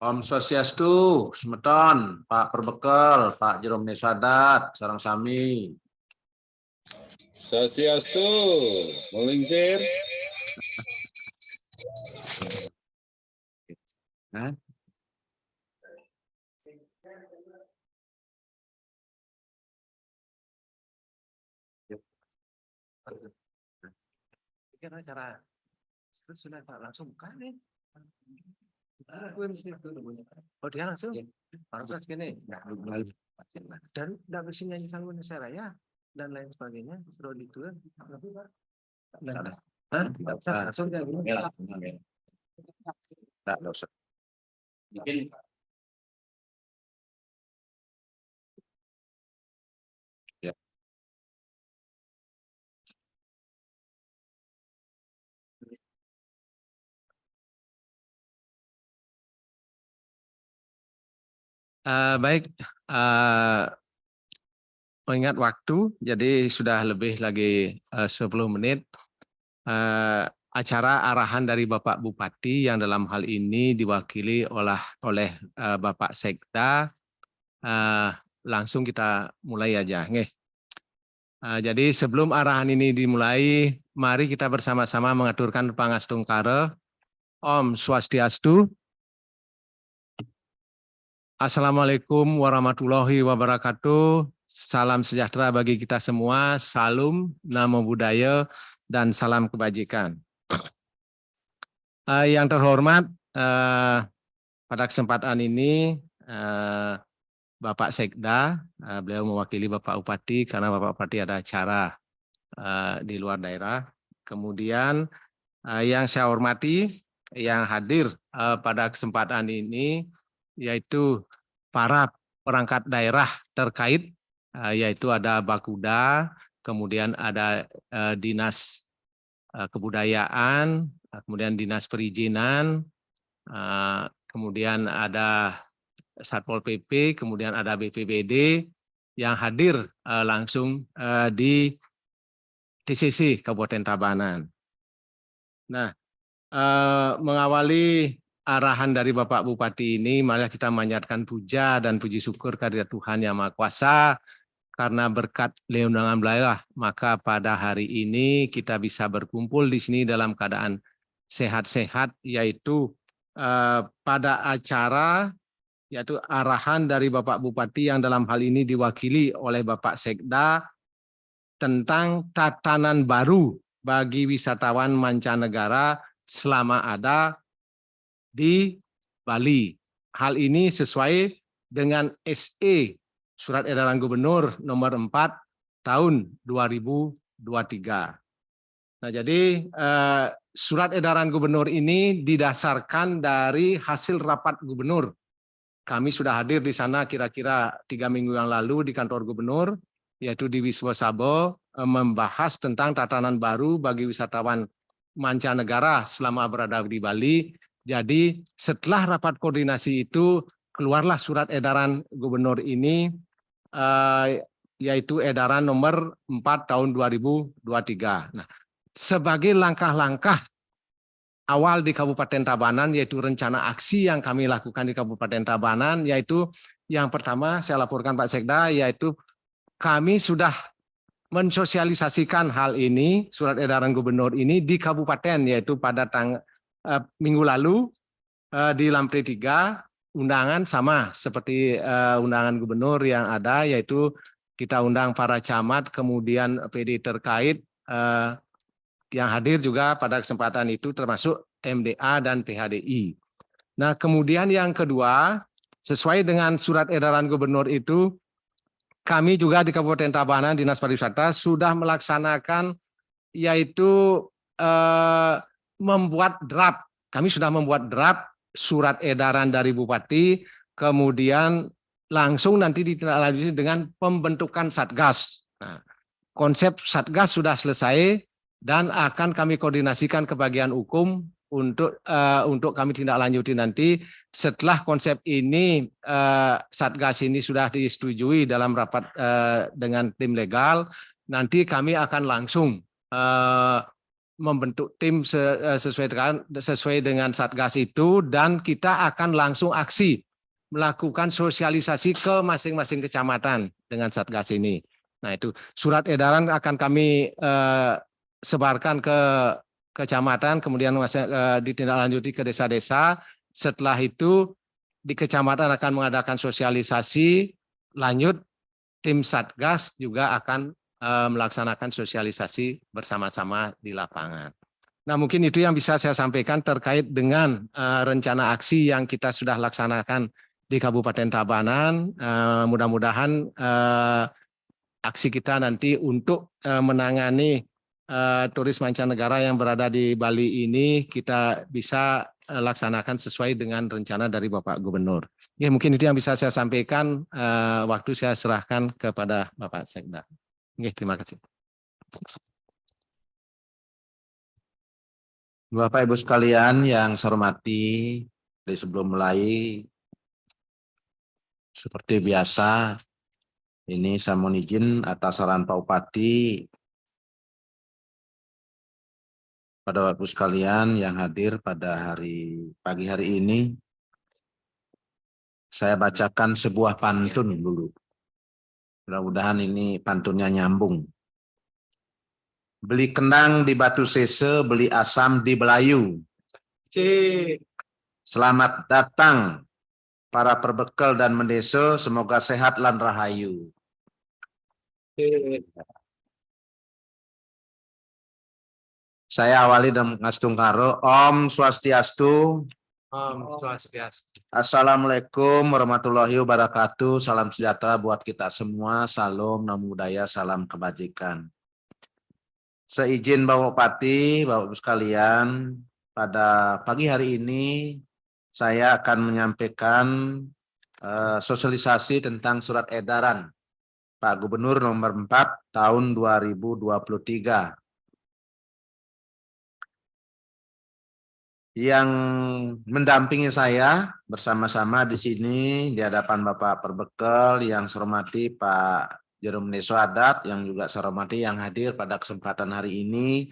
Om Swastiastu, Semeton, Pak Perbekel, Pak Jerome Sadat, sareng sami. Swastiastu, Molingsir. Nah. Cara sudah langsung buka nih. Oh dia langsung? Harus gini. Dan tidak bisa nyanyi kalau saya ya dan lain sebagainya. Seru itu. Tidak ada. Langsung ya. Tidak usah. Mungkin ya. Baik, mengingat waktu, jadi sudah lebih lagi 10 menit. Acara arahan dari Bapak Bupati yang dalam hal ini diwakili oleh Bapak Sekda. Langsung kita mulai aja. Jadi sebelum arahan ini dimulai, mari kita bersama-sama mengaturkan pangastung kare. Om Swastiastu. Assalamualaikum warahmatullahi wabarakatuh. Salam sejahtera bagi kita semua. Salam, namo buddhaya, dan salam kebajikan. Yang terhormat, pada kesempatan ini Bapak Sekda, beliau mewakili Bapak Bupati karena Bapak Bupati ada acara di luar daerah. Kemudian yang saya hormati, yang hadir pada kesempatan ini, yaitu para perangkat daerah terkait, yaitu ada Bakuda, kemudian ada Dinas Kebudayaan, kemudian Dinas Perizinan, kemudian ada Satpol PP, kemudian ada BPBD yang hadir langsung di TCC Kabupaten Tabanan. Nah, mengawali arahan dari Bapak Bupati ini, mari kita memanjatkan puja dan puji syukur kehadirat Tuhan Yang Maha Kuasa, karena berkat leundangan beliau, maka pada hari ini kita bisa berkumpul di sini dalam keadaan sehat-sehat, yaitu pada acara, yaitu arahan dari Bapak Bupati yang dalam hal ini diwakili oleh Bapak Sekda tentang tatanan baru bagi wisatawan mancanegara selama ada di Bali. Hal ini sesuai dengan SE, Surat Edaran Gubernur nomor 4 tahun 2023. Nah, jadi Surat Edaran Gubernur ini didasarkan dari hasil rapat gubernur. Kami sudah hadir di sana kira-kira 3 minggu yang lalu di kantor gubernur, yaitu di Wisma Sabo, membahas tentang tatanan baru bagi wisatawan mancanegara selama berada di Bali. Jadi setelah rapat koordinasi itu, keluarlah surat edaran gubernur ini, yaitu edaran nomor 4 tahun 2023. Nah, sebagai langkah-langkah awal di Kabupaten Tabanan, yaitu rencana aksi yang kami lakukan di Kabupaten Tabanan, yaitu yang pertama saya laporkan Pak Sekda, yaitu kami sudah mensosialisasikan hal ini, surat edaran gubernur ini di kabupaten, yaitu pada minggu lalu di Lampre 3, undangan sama seperti undangan gubernur yang ada, yaitu kita undang para camat, kemudian PD terkait, yang hadir juga pada kesempatan itu termasuk MDA dan PHDI. Nah, kemudian yang kedua, sesuai dengan surat edaran gubernur itu, kami juga di Kabupaten Tabanan, Dinas Pariwisata, sudah melaksanakan, yaitu membuat draft. Kami sudah membuat draft surat edaran dari Bupati, kemudian langsung nanti ditindaklanjuti dengan pembentukan Satgas. Nah, konsep Satgas sudah selesai dan akan kami koordinasikan ke bagian hukum untuk kami tindak lanjuti nanti setelah konsep ini, Satgas ini sudah disetujui dalam rapat dengan tim legal, nanti kami akan langsung membentuk tim sesuai dengan Satgas itu, dan kita akan langsung aksi melakukan sosialisasi ke masing-masing kecamatan dengan Satgas ini. Nah, itu surat edaran akan kami sebarkan ke kecamatan, kemudian ditindaklanjuti ke desa-desa. Setelah itu di kecamatan akan mengadakan sosialisasi, lanjut tim Satgas juga akan melaksanakan sosialisasi bersama-sama di lapangan. Nah, mungkin itu yang bisa saya sampaikan terkait dengan rencana aksi yang kita sudah laksanakan di Kabupaten Tabanan. Mudah-mudahan aksi kita nanti untuk menangani turis mancanegara yang berada di Bali ini kita bisa laksanakan sesuai dengan rencana dari Bapak Gubernur. Ya, mungkin itu yang bisa saya sampaikan. Waktu saya serahkan kepada Bapak Sekda. Oke, terima kasih. Bapak Ibu sekalian yang saya hormati, sebelum mulai seperti biasa, ini saya mohon izin atas saran Pak Bupati pada Bapak Ibu sekalian yang hadir pada pagi hari ini, saya bacakan sebuah pantun dulu. Mudah-mudahan ini pantunnya nyambung. Beli kendang di Batu Sese, beli asam di Belayu. Selamat datang para perbekal dan mendesa, semoga sehat lan rahayu. Saya awali dengan ngastung karo Om Swastiastu. Om Swastiastu. Assalamualaikum warahmatullahi wabarakatuh. Salam sejahtera buat kita semua. Salam namo buddhaya, salam kebajikan. Seizin Bapak Bupati, Bapak Ibu sekalian, pada pagi hari ini saya akan menyampaikan sosialisasi tentang surat edaran Pak Gubernur nomor 4 tahun 2023. Yang mendampingi saya bersama-sama di sini di hadapan Bapak Perbekal yang saya hormati Pak Jarum Neso Adat, yang juga saya hormati yang hadir pada kesempatan hari ini.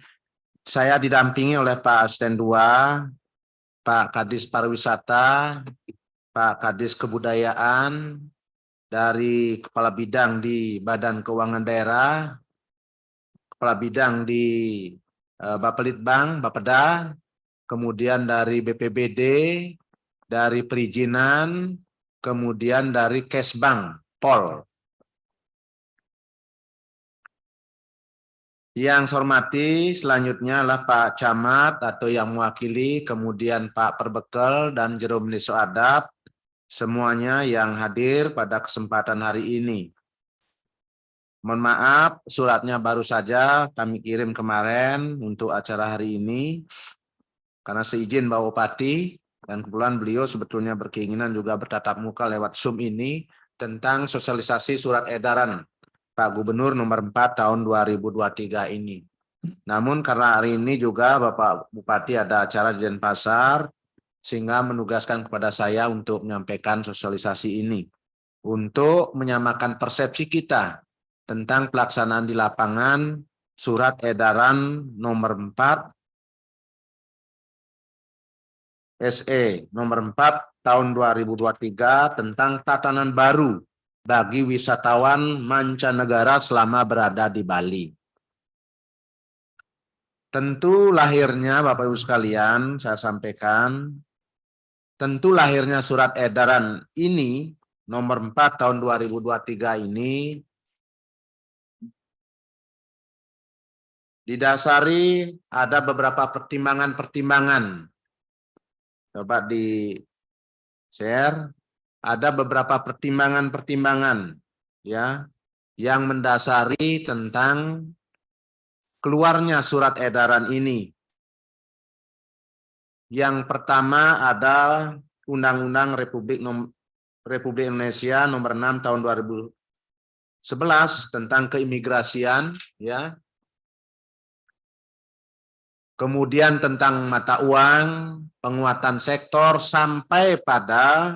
Saya didampingi oleh Pak Asisten 2, Pak Kadis Pariwisata, Pak Kadis Kebudayaan, dari Kepala Bidang di Badan Keuangan Daerah, Kepala Bidang di Bapelitbang, Bapeda, kemudian dari BPBD, dari perizinan, kemudian dari Kesbang, Pol. Yang saya hormati selanjutnya adalah Pak Camat atau yang mewakili, kemudian Pak Perbekal dan Jerum Neso Adat, semuanya yang hadir pada kesempatan hari ini. Mohon maaf, suratnya baru saja kami kirim kemarin untuk acara hari ini. Karena seizin Bapak Bupati, dan kebetulan beliau sebetulnya berkeinginan juga bertatap muka lewat Zoom ini tentang sosialisasi surat edaran Pak Gubernur nomor 4 tahun 2023 ini. Namun karena hari ini juga Bapak Bupati ada acara di Denpasar, sehingga menugaskan kepada saya untuk menyampaikan sosialisasi ini. Untuk menyamakan persepsi kita tentang pelaksanaan di lapangan surat edaran nomor 4 SE nomor 4 tahun 2023 tentang tatanan baru bagi wisatawan mancanegara selama berada di Bali. Tentu lahirnya Bapak Ibu sekalian, saya sampaikan, tentu lahirnya surat edaran ini nomor 4 tahun 2023 ini didasari ada beberapa pertimbangan-pertimbangan. Coba di share, ada beberapa pertimbangan-pertimbangan ya yang mendasari tentang keluarnya surat edaran ini. Yang pertama ada Undang-Undang Republik Indonesia nomor 6 tahun 2011 tentang keimigrasian ya. Kemudian tentang mata uang, penguatan sektor sampai pada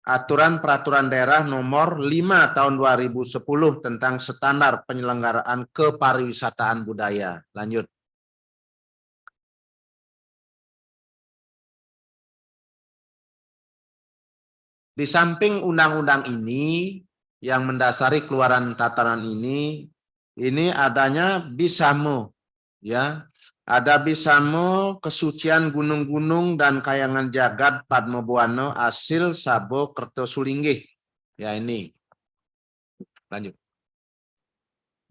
Aturan Peraturan Daerah Nomor 5 Tahun 2010 tentang standar penyelenggaraan kepariwisataan budaya. Lanjut. Di samping undang-undang ini yang mendasari keluaran tataran ini adanya Bisamo, ya. Ada Bisamo, kesucian gunung-gunung dan kayangan jagat Padmobuana Asil Sabo Kertosulinggih. Ya ini. Lanjut.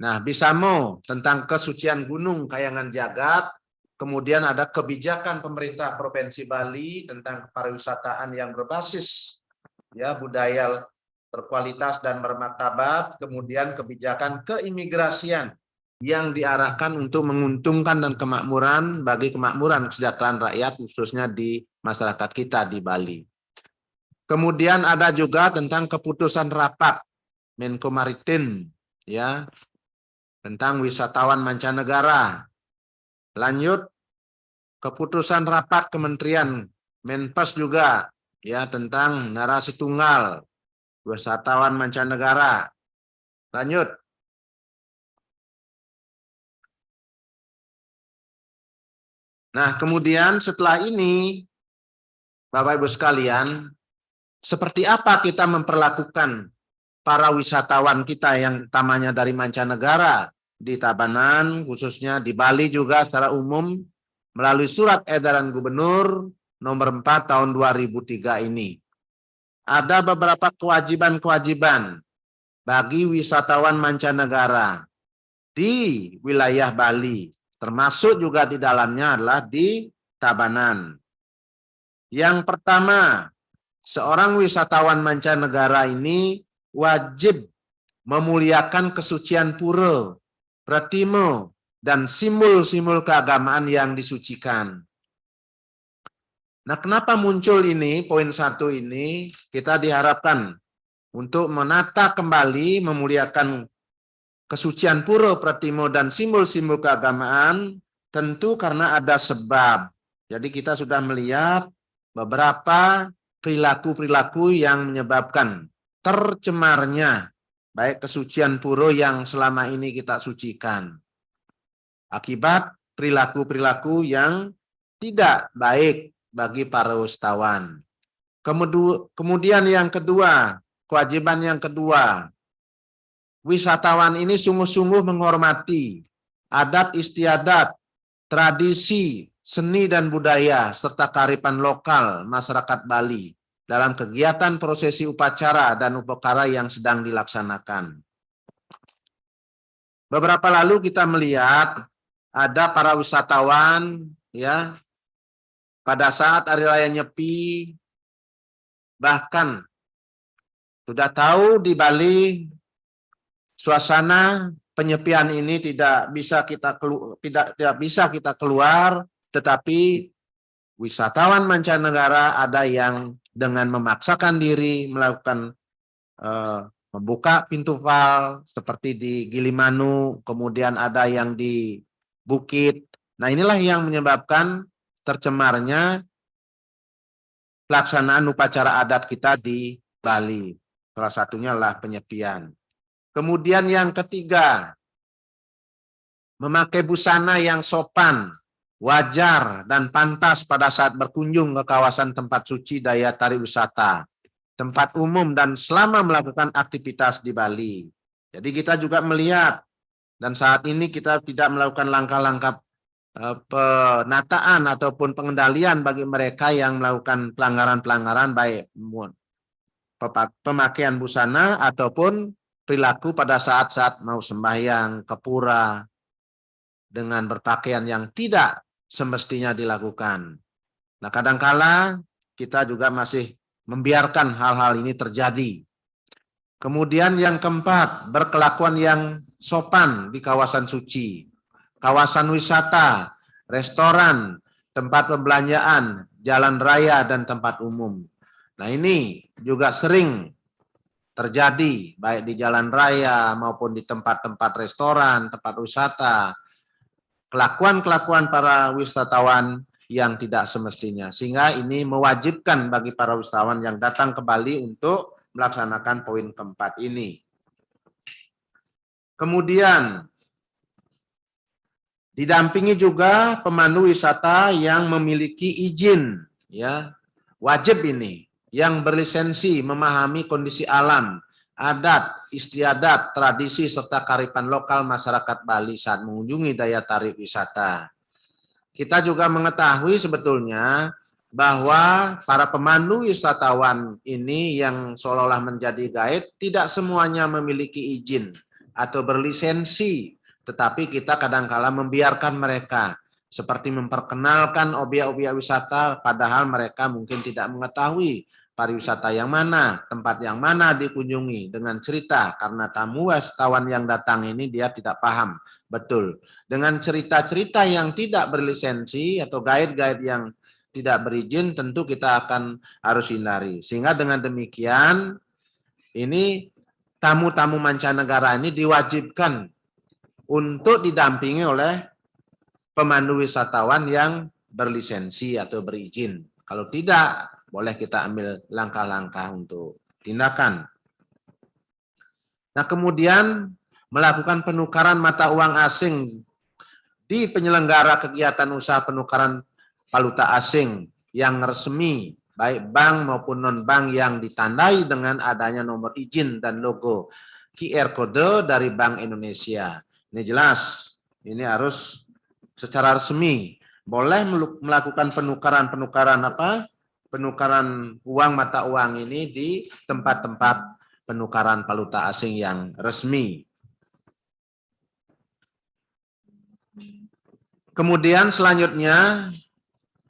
Nah, Bisamo tentang kesucian gunung kayangan jagat. Kemudian ada kebijakan pemerintah Provinsi Bali tentang pariwisataan yang berbasis ya budaya berkualitas dan bermartabat. Kemudian kebijakan keimigrasian yang diarahkan untuk menguntungkan dan kemakmuran bagi kemakmuran kesejahteraan rakyat khususnya di masyarakat kita di Bali. Kemudian ada juga tentang keputusan rapat Menko Maritim ya tentang wisatawan mancanegara. Lanjut keputusan rapat Kementerian Menpas juga ya tentang narasi tunggal wisatawan mancanegara. Lanjut. Nah, kemudian setelah ini, Bapak Ibu sekalian, seperti apa kita memperlakukan para wisatawan kita yang utamanya dari mancanegara di Tabanan, khususnya di Bali juga secara umum, melalui surat edaran Gubernur nomor 4 tahun 2003 ini. Ada beberapa kewajiban-kewajiban bagi wisatawan mancanegara di wilayah Bali. Termasuk juga di dalamnya adalah di Tabanan. Yang pertama, seorang wisatawan mancanegara ini wajib memuliakan kesucian pura, pratime, dan simbol-simbol keagamaan yang disucikan. Nah, kenapa muncul ini, poin 1 ini, kita diharapkan untuk menata kembali, memuliakan kesucian pura, pratime, dan simbol-simbol keagamaan tentu karena ada sebab. Jadi kita sudah melihat beberapa perilaku-perilaku yang menyebabkan tercemarnya baik kesucian pura yang selama ini kita sucikan. Akibat perilaku-perilaku yang tidak baik bagi para wisatawan. Kemudian yang kedua, kewajiban yang kedua, wisatawan ini sungguh-sungguh menghormati adat istiadat, tradisi, seni dan budaya, serta kearifan lokal masyarakat Bali dalam kegiatan prosesi upacara dan upacara yang sedang dilaksanakan. Beberapa lalu kita melihat ada para wisatawan ya pada saat hari raya Nyepi, bahkan sudah tahu di Bali suasana penyepian ini tidak bisa kita keluar, tetapi wisatawan mancanegara ada yang dengan memaksakan diri melakukan membuka pintu val seperti di Gilimanu, kemudian ada yang di Bukit. Nah, inilah yang menyebabkan tercemarnya pelaksanaan upacara adat kita di Bali. Salah satunya adalah penyepian. Kemudian yang ketiga, memakai busana yang sopan, wajar, dan pantas pada saat berkunjung ke kawasan tempat suci daya tarik wisata, tempat umum, dan selama melakukan aktivitas di Bali. Jadi kita juga melihat, dan saat ini kita tidak melakukan langkah-langkah penataan ataupun pengendalian bagi mereka yang melakukan pelanggaran-pelanggaran baik pemakaian busana ataupun perilaku pada saat-saat mau sembahyang ke pura dengan berpakaian yang tidak semestinya dilakukan. Nah, kadangkala kita juga masih membiarkan hal-hal ini terjadi. Kemudian yang keempat, berkelakuan yang sopan di kawasan suci, kawasan wisata, restoran, tempat perbelanjaan, jalan raya, dan tempat umum. Nah, ini juga sering terjadi baik di jalan raya maupun di tempat-tempat restoran, tempat wisata. Kelakuan-kelakuan para wisatawan yang tidak semestinya. Sehingga ini mewajibkan bagi para wisatawan yang datang ke Bali untuk melaksanakan poin keempat ini. Kemudian didampingi juga pemandu wisata yang memiliki izin, ya, wajib ini, yang berlisensi, memahami kondisi alam, adat, istiadat, tradisi, serta kearifan lokal masyarakat Bali saat mengunjungi daya tarik wisata. Kita juga mengetahui sebetulnya bahwa para pemandu wisatawan ini yang seolah-olah menjadi guide tidak semuanya memiliki izin atau berlisensi, tetapi kita kadang-kala membiarkan mereka seperti memperkenalkan objek-objek wisata padahal mereka mungkin tidak mengetahui pariwisata yang mana, tempat yang mana dikunjungi dengan cerita, karena tamu wisatawan yang datang ini dia tidak paham betul. Dengan cerita-cerita yang tidak berlisensi atau guide-guide yang tidak berizin tentu kita akan harus hindari. Sehingga dengan demikian ini tamu-tamu mancanegara ini diwajibkan untuk didampingi oleh pemandu wisatawan yang berlisensi atau berizin. Kalau tidak, boleh kita ambil langkah-langkah untuk tindakan. Nah, kemudian melakukan penukaran mata uang asing di penyelenggara kegiatan usaha penukaran valuta asing yang resmi, baik bank maupun non-bank yang ditandai dengan adanya nomor izin dan logo QR Code dari Bank Indonesia. Ini jelas, ini harus secara resmi. Boleh melakukan penukaran uang mata uang ini di tempat-tempat penukaran valuta asing yang resmi. Kemudian selanjutnya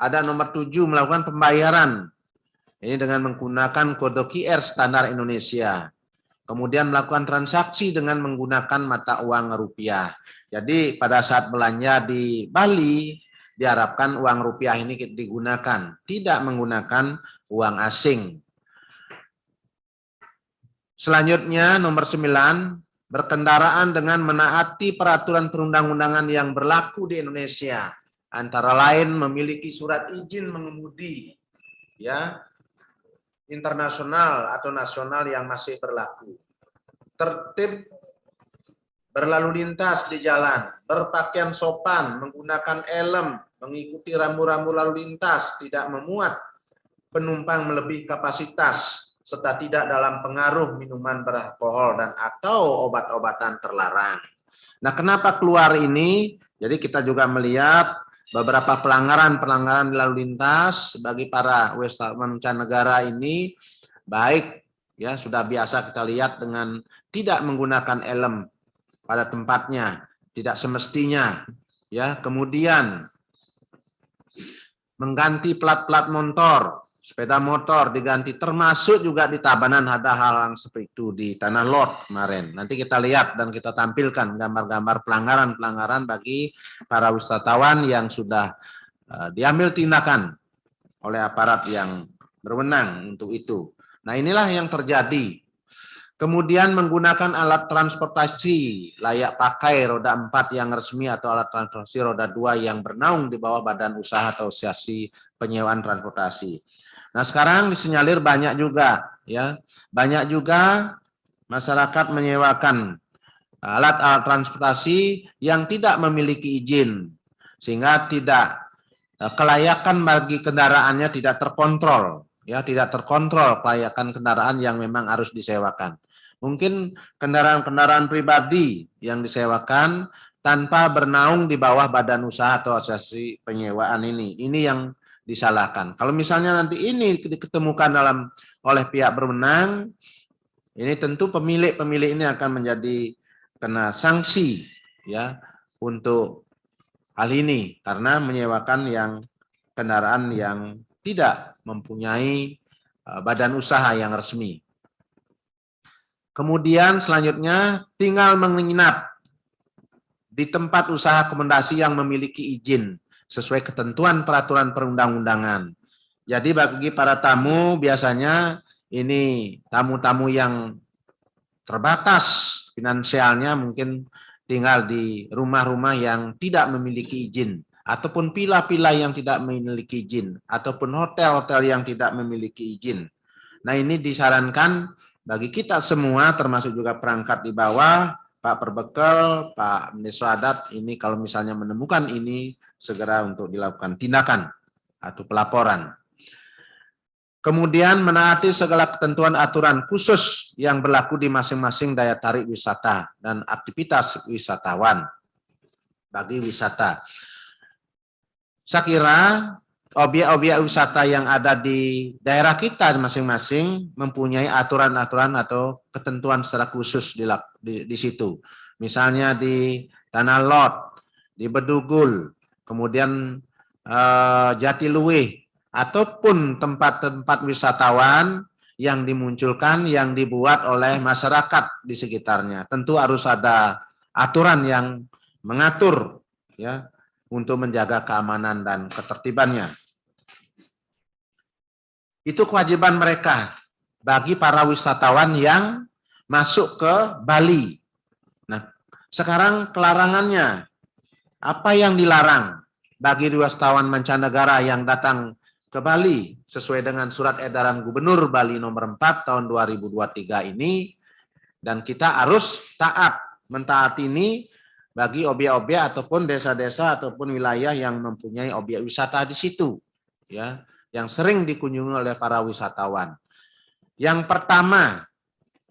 ada nomor 7, melakukan pembayaran. Ini dengan menggunakan kode QR standar Indonesia. Kemudian melakukan transaksi dengan menggunakan mata uang rupiah. Jadi pada saat belanja di Bali, diharapkan uang rupiah ini digunakan, tidak menggunakan uang asing. Selanjutnya nomor 9, berkendaraan dengan menaati peraturan perundang-undangan yang berlaku di Indonesia. Antara lain memiliki surat izin mengemudi, ya, internasional atau nasional yang masih berlaku. Tertib berlalu lintas di jalan, berpakaian sopan, menggunakan helm, mengikuti rambu-rambu lalu lintas, tidak memuat penumpang melebihi kapasitas, serta tidak dalam pengaruh minuman beralkohol dan atau obat-obatan terlarang. Nah, kenapa keluar ini? Jadi kita juga melihat beberapa pelanggaran lalu lintas bagi para wisatawan mancanegara ini, baik ya sudah biasa kita lihat dengan tidak menggunakan helm pada tempatnya, tidak semestinya, ya. Kemudian mengganti plat-plat motor, sepeda motor diganti, termasuk juga di Tabanan ada hal yang seperti itu di Tanah Lot kemarin. Nanti kita lihat dan kita tampilkan gambar-gambar pelanggaran-pelanggaran bagi para wisatawan yang sudah diambil tindakan oleh aparat yang berwenang untuk itu. Nah, inilah yang terjadi. Kemudian menggunakan alat transportasi layak pakai roda 4 yang resmi atau alat transportasi roda 2 yang bernaung di bawah badan usaha atau asosiasi penyewaan transportasi. Nah, sekarang disinyalir banyak juga, ya, banyak juga masyarakat menyewakan alat-alat transportasi yang tidak memiliki izin, sehingga tidak kelayakan bagi kendaraannya tidak terkontrol, ya, tidak terkontrol kelayakan kendaraan yang memang harus disewakan. Mungkin kendaraan-kendaraan pribadi yang disewakan tanpa bernaung di bawah badan usaha atau asosiasi penyewaan ini yang disalahkan. Kalau misalnya nanti ini diketemukan oleh pihak berwenang, ini tentu pemilik ini akan menjadi kena sanksi, ya, untuk hal ini karena menyewakan kendaraan yang tidak mempunyai badan usaha yang resmi. Kemudian selanjutnya tinggal menginap di tempat usaha akomodasi yang memiliki izin sesuai ketentuan peraturan perundang-undangan. Jadi bagi para tamu biasanya ini tamu-tamu yang terbatas finansialnya mungkin tinggal di rumah-rumah yang tidak memiliki izin ataupun villa-villa yang tidak memiliki izin, ataupun hotel-hotel yang tidak memiliki izin. Nah, ini disarankan bagi kita semua, termasuk juga perangkat di bawah, Pak Perbekel, Pak Mendeso Adat, ini kalau misalnya menemukan ini, segera untuk dilakukan tindakan atau pelaporan. Kemudian menaati segala ketentuan aturan khusus yang berlaku di masing-masing daya tarik wisata dan aktivitas wisatawan bagi wisata. Saya kira objek-objek wisata yang ada di daerah kita masing-masing mempunyai aturan-aturan atau ketentuan secara khusus di situ. Misalnya di Tanah Lot, di Bedugul, kemudian Jatiluwih, ataupun tempat-tempat wisatawan yang dimunculkan, yang dibuat oleh masyarakat di sekitarnya. Tentu harus ada aturan yang mengatur ya untuk menjaga keamanan dan ketertibannya. Itu kewajiban mereka bagi para wisatawan yang masuk ke Bali. Nah, sekarang kelarangannya, apa yang dilarang bagi wisatawan mancanegara yang datang ke Bali sesuai dengan surat edaran Gubernur Bali nomor 4 tahun 2023 ini, dan kita harus mentaati ini bagi objek-objek ataupun desa-desa ataupun wilayah yang mempunyai objek wisata di situ, ya, yang sering dikunjungi oleh para wisatawan. Yang pertama,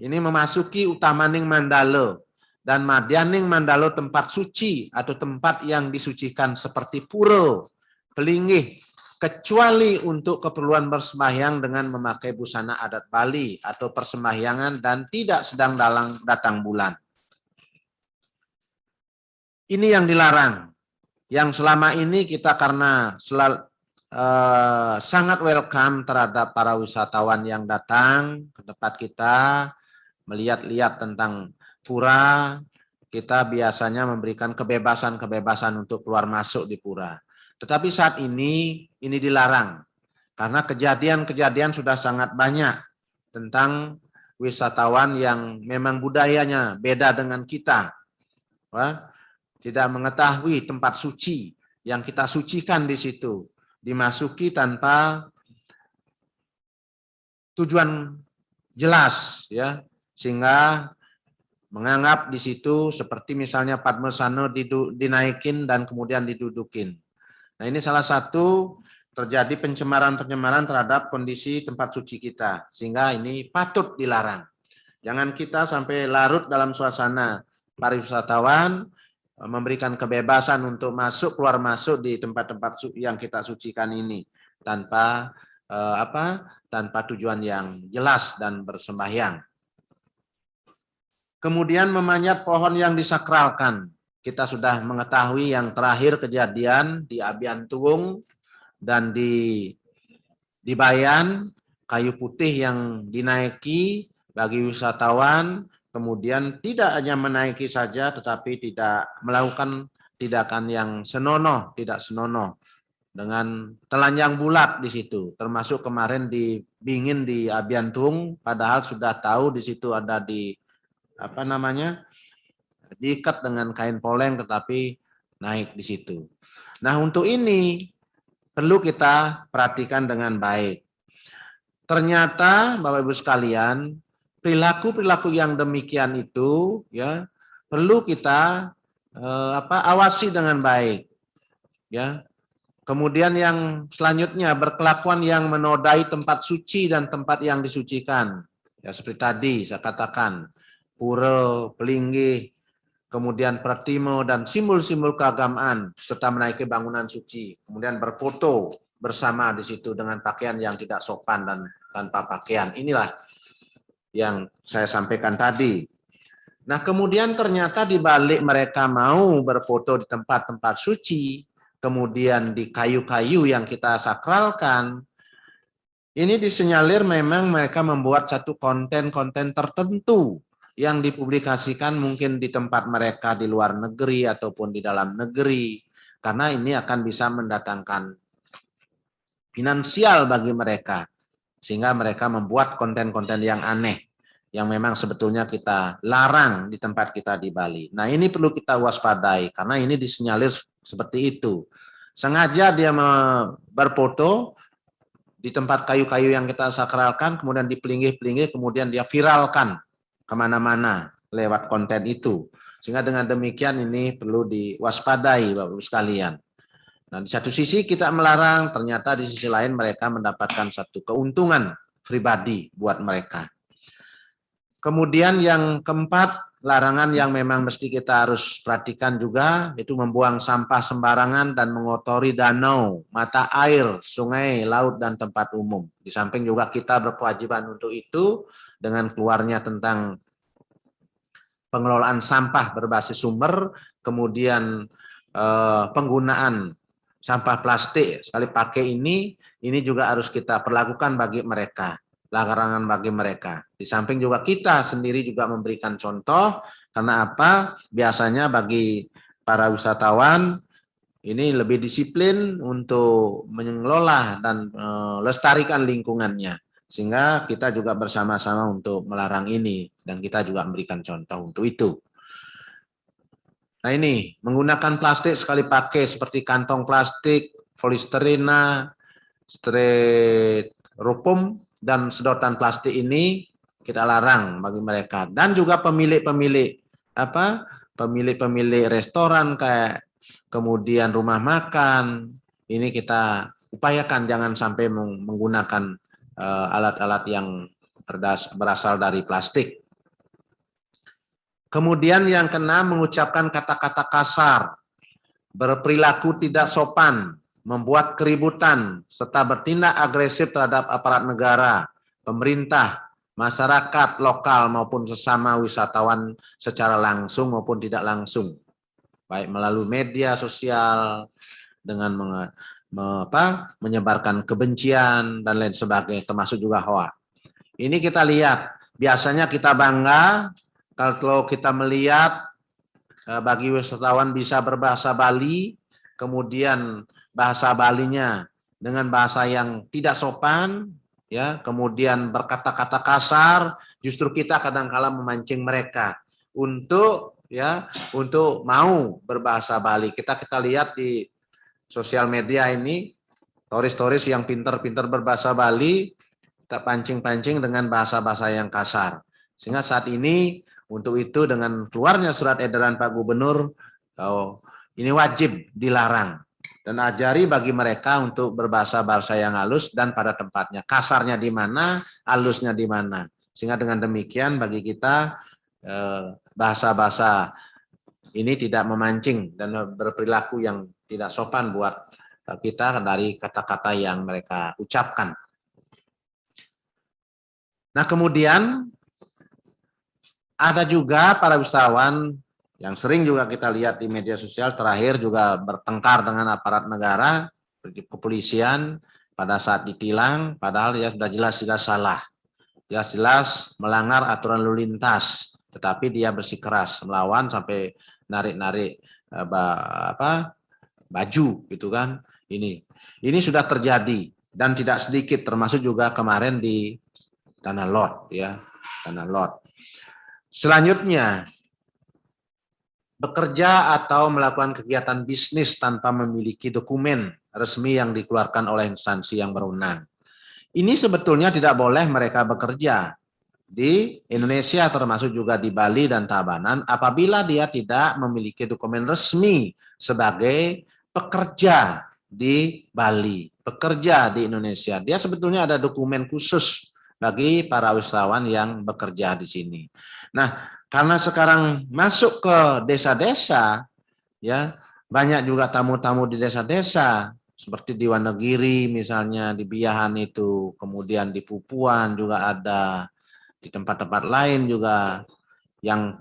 ini memasuki Utamaning Mandalo dan Madyaning Mandalo, tempat suci atau tempat yang disucikan seperti pura, pelinggih, kecuali untuk keperluan bersembahyang dengan memakai busana adat Bali atau persembahyangan dan tidak sedang datang bulan. Ini yang dilarang. Yang selama ini kita karena sangat welcome terhadap para wisatawan yang datang ke tempat kita, melihat-lihat tentang pura, kita biasanya memberikan kebebasan untuk keluar masuk di pura. Tetapi saat ini dilarang karena kejadian-kejadian sudah sangat banyak tentang wisatawan yang memang budayanya beda dengan kita, tidak mengetahui tempat suci yang kita sucikan di situ, dimasuki tanpa tujuan jelas, ya, sehingga menganggap di situ seperti misalnya Padmasana dinaikin dan kemudian didudukin. Nah, ini salah satu terjadi pencemaran-pencemaran terhadap kondisi tempat suci kita, sehingga ini patut dilarang. Jangan kita sampai larut dalam suasana pariwisatawan, memberikan kebebasan untuk masuk keluar masuk di tempat-tempat yang kita sucikan ini tanpa tanpa tujuan yang jelas dan bersembahyang. Kemudian memanjat pohon yang disakralkan. Kita sudah mengetahui yang terakhir kejadian di Abian Tuwung dan di Bayan, kayu putih yang dinaiki bagi wisatawan, kemudian tidak hanya menaiki saja tetapi tidak melakukan tindakan yang tidak senonoh dengan telanjang bulat di situ, termasuk kemarin di Bingin di Abian Tuwung, padahal sudah tahu di situ ada diikat dengan kain poleng tetapi naik di situ. Nah, untuk ini perlu kita perhatikan dengan baik. Ternyata Bapak Ibu sekalian, perilaku-perilaku yang demikian itu ya perlu kita awasi dengan baik. Ya. Kemudian yang selanjutnya, berkelakuan yang menodai tempat suci dan tempat yang disucikan. Ya, seperti tadi saya katakan, pura, pelinggih, kemudian pratimo dan simbol-simbol keagamaan serta menaiki bangunan suci, kemudian berfoto bersama di situ dengan pakaian yang tidak sopan dan tanpa pakaian. Inilah yang saya sampaikan tadi. Nah, kemudian ternyata di balik mereka mau berfoto di tempat-tempat suci, kemudian di kayu-kayu yang kita sakralkan, ini disinyalir memang mereka membuat satu konten-konten tertentu yang dipublikasikan mungkin di tempat mereka di luar negeri ataupun di dalam negeri, karena ini akan bisa mendatangkan finansial bagi mereka, sehingga mereka membuat konten-konten yang aneh, yang memang sebetulnya kita larang di tempat kita di Bali. Nah, ini perlu kita waspadai, karena ini disinyalir seperti itu. sengaja dia berfoto di tempat kayu-kayu yang kita sakralkan, kemudian dipelinggih-pelinggih, kemudian dia viralkan kemana-mana lewat konten itu. Sehingga dengan demikian ini perlu diwaspadai Bapak-Ibu sekalian. Nah, di satu sisi kita melarang, ternyata di sisi lain mereka mendapatkan satu keuntungan pribadi buat mereka. Kemudian yang keempat, larangan yang memang mesti kita harus perhatikan juga, itu membuang sampah sembarangan dan mengotori danau, mata air, sungai, laut, dan tempat umum. Di samping juga kita berkewajiban untuk itu dengan keluarnya tentang pengelolaan sampah berbasis sumber, kemudian penggunaan sampah plastik sekali pakai ini juga harus kita perlakukan bagi mereka, larangan bagi mereka. Di samping juga kita sendiri juga memberikan contoh, karena apa? Biasanya bagi para wisatawan ini lebih disiplin untuk mengelola dan lestarikan lingkungannya. Sehingga kita juga bersama-sama untuk melarang ini, dan kita juga memberikan contoh untuk itu. Nah ini, menggunakan plastik sekali pakai seperti kantong plastik, polisterina, styrofoam, dan sedotan plastik ini kita larang bagi mereka. Dan juga pemilik-pemilik restoran kayak kemudian rumah makan, ini kita upayakan jangan sampai menggunakan alat-alat yang berasal dari plastik. Kemudian yang keenam, mengucapkan kata-kata kasar, berperilaku tidak sopan, membuat keributan, serta bertindak agresif terhadap aparat negara, pemerintah, masyarakat lokal maupun sesama wisatawan secara langsung maupun tidak langsung, baik melalui media sosial dengan menyebarkan kebencian dan lain sebagainya, termasuk juga hoax. Ini kita lihat, biasanya kita bangga kalau kita melihat bagi wisatawan bisa berbahasa Bali, kemudian bahasa Balinya dengan bahasa yang tidak sopan, ya, kemudian berkata-kata kasar, justru kita kadang-kala memancing mereka untuk mau berbahasa Bali. Kita lihat di sosial media ini, turis-turis yang pintar-pintar berbahasa Bali, kita pancing-pancing dengan bahasa-bahasa yang kasar. Sehingga saat ini, untuk itu dengan keluarnya surat edaran Pak Gubernur, ini wajib dilarang. Dan ajari bagi mereka untuk berbahasa-bahasa yang halus dan pada tempatnya. Kasarnya di mana, halusnya di mana. Sehingga dengan demikian bagi kita, bahasa-bahasa ini tidak memancing dan berperilaku yang tidak sopan buat kita dari kata-kata yang mereka ucapkan. Nah kemudian ada juga para wisatawan yang sering juga kita lihat di media sosial, terakhir juga bertengkar dengan aparat negara, seperti kepolisian pada saat ditilang, padahal dia sudah jelas-jelas salah. Jelas-jelas melanggar aturan lalu lintas, tetapi dia bersikeras melawan sampai narik-narik baju gitu kan. Ini sudah terjadi dan tidak sedikit, termasuk juga kemarin di Tanah Lot, ya, Tanah Lot. Selanjutnya, bekerja atau melakukan kegiatan bisnis tanpa memiliki dokumen resmi yang dikeluarkan oleh instansi yang berwenang. Ini sebetulnya tidak boleh mereka bekerja di Indonesia, termasuk juga di Bali dan Tabanan, apabila dia tidak memiliki dokumen resmi sebagai pekerja di Bali, pekerja di Indonesia. Dia sebetulnya ada dokumen khusus bagi para wisatawan yang bekerja di sini. Nah, karena sekarang masuk ke desa-desa, ya, banyak juga tamu-tamu di desa-desa, seperti di Wonogiri misalnya, di Biahan itu, kemudian di Pupuan juga ada, di tempat-tempat lain juga, yang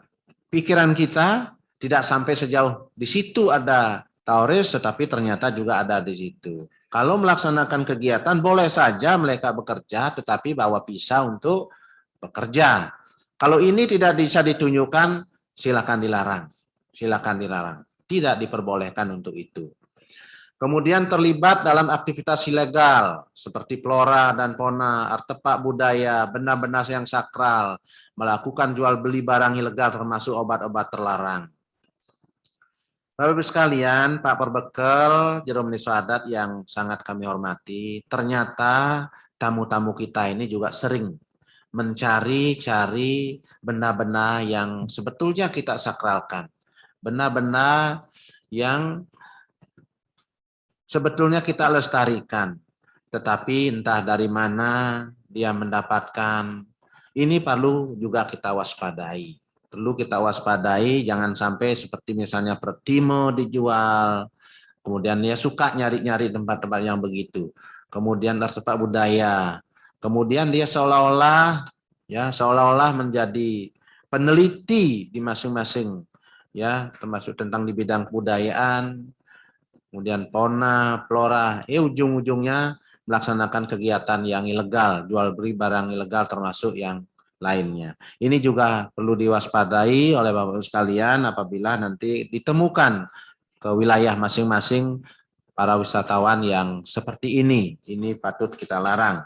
pikiran kita tidak sampai sejauh di situ ada turis, tetapi ternyata juga ada di situ. Kalau melaksanakan kegiatan boleh saja mereka bekerja, tetapi bawa visa untuk bekerja. Kalau ini tidak bisa ditunjukkan, silakan dilarang. Silakan dilarang. Tidak diperbolehkan untuk itu. Kemudian terlibat dalam aktivitas ilegal seperti flora dan fauna, artefak budaya, benda-benda yang sakral, melakukan jual beli barang ilegal termasuk obat-obat terlarang. Bapak Ibu sekalian, Pak Perbekel, Jero Meneso Adat yang sangat kami hormati, ternyata tamu-tamu kita ini juga sering mencari-cari benda-benda yang sebetulnya kita sakralkan. Benda-benda yang sebetulnya kita lestarikan. Tetapi entah dari mana dia mendapatkan, ini perlu juga kita waspadai. Perlu kita waspadai, jangan sampai seperti misalnya pertimo dijual, kemudian dia suka nyari-nyari tempat-tempat yang begitu. Kemudian artefak budaya, kemudian dia seolah-olah menjadi peneliti di masing-masing, ya, termasuk tentang di bidang kebudayaan, kemudian fauna, flora, ujung-ujungnya melaksanakan kegiatan yang ilegal, jual beli barang ilegal termasuk yang lainnya. Ini juga perlu diwaspadai oleh Bapak Ibu sekalian apabila nanti ditemukan ke wilayah masing-masing para wisatawan yang seperti ini. Ini patut kita larang.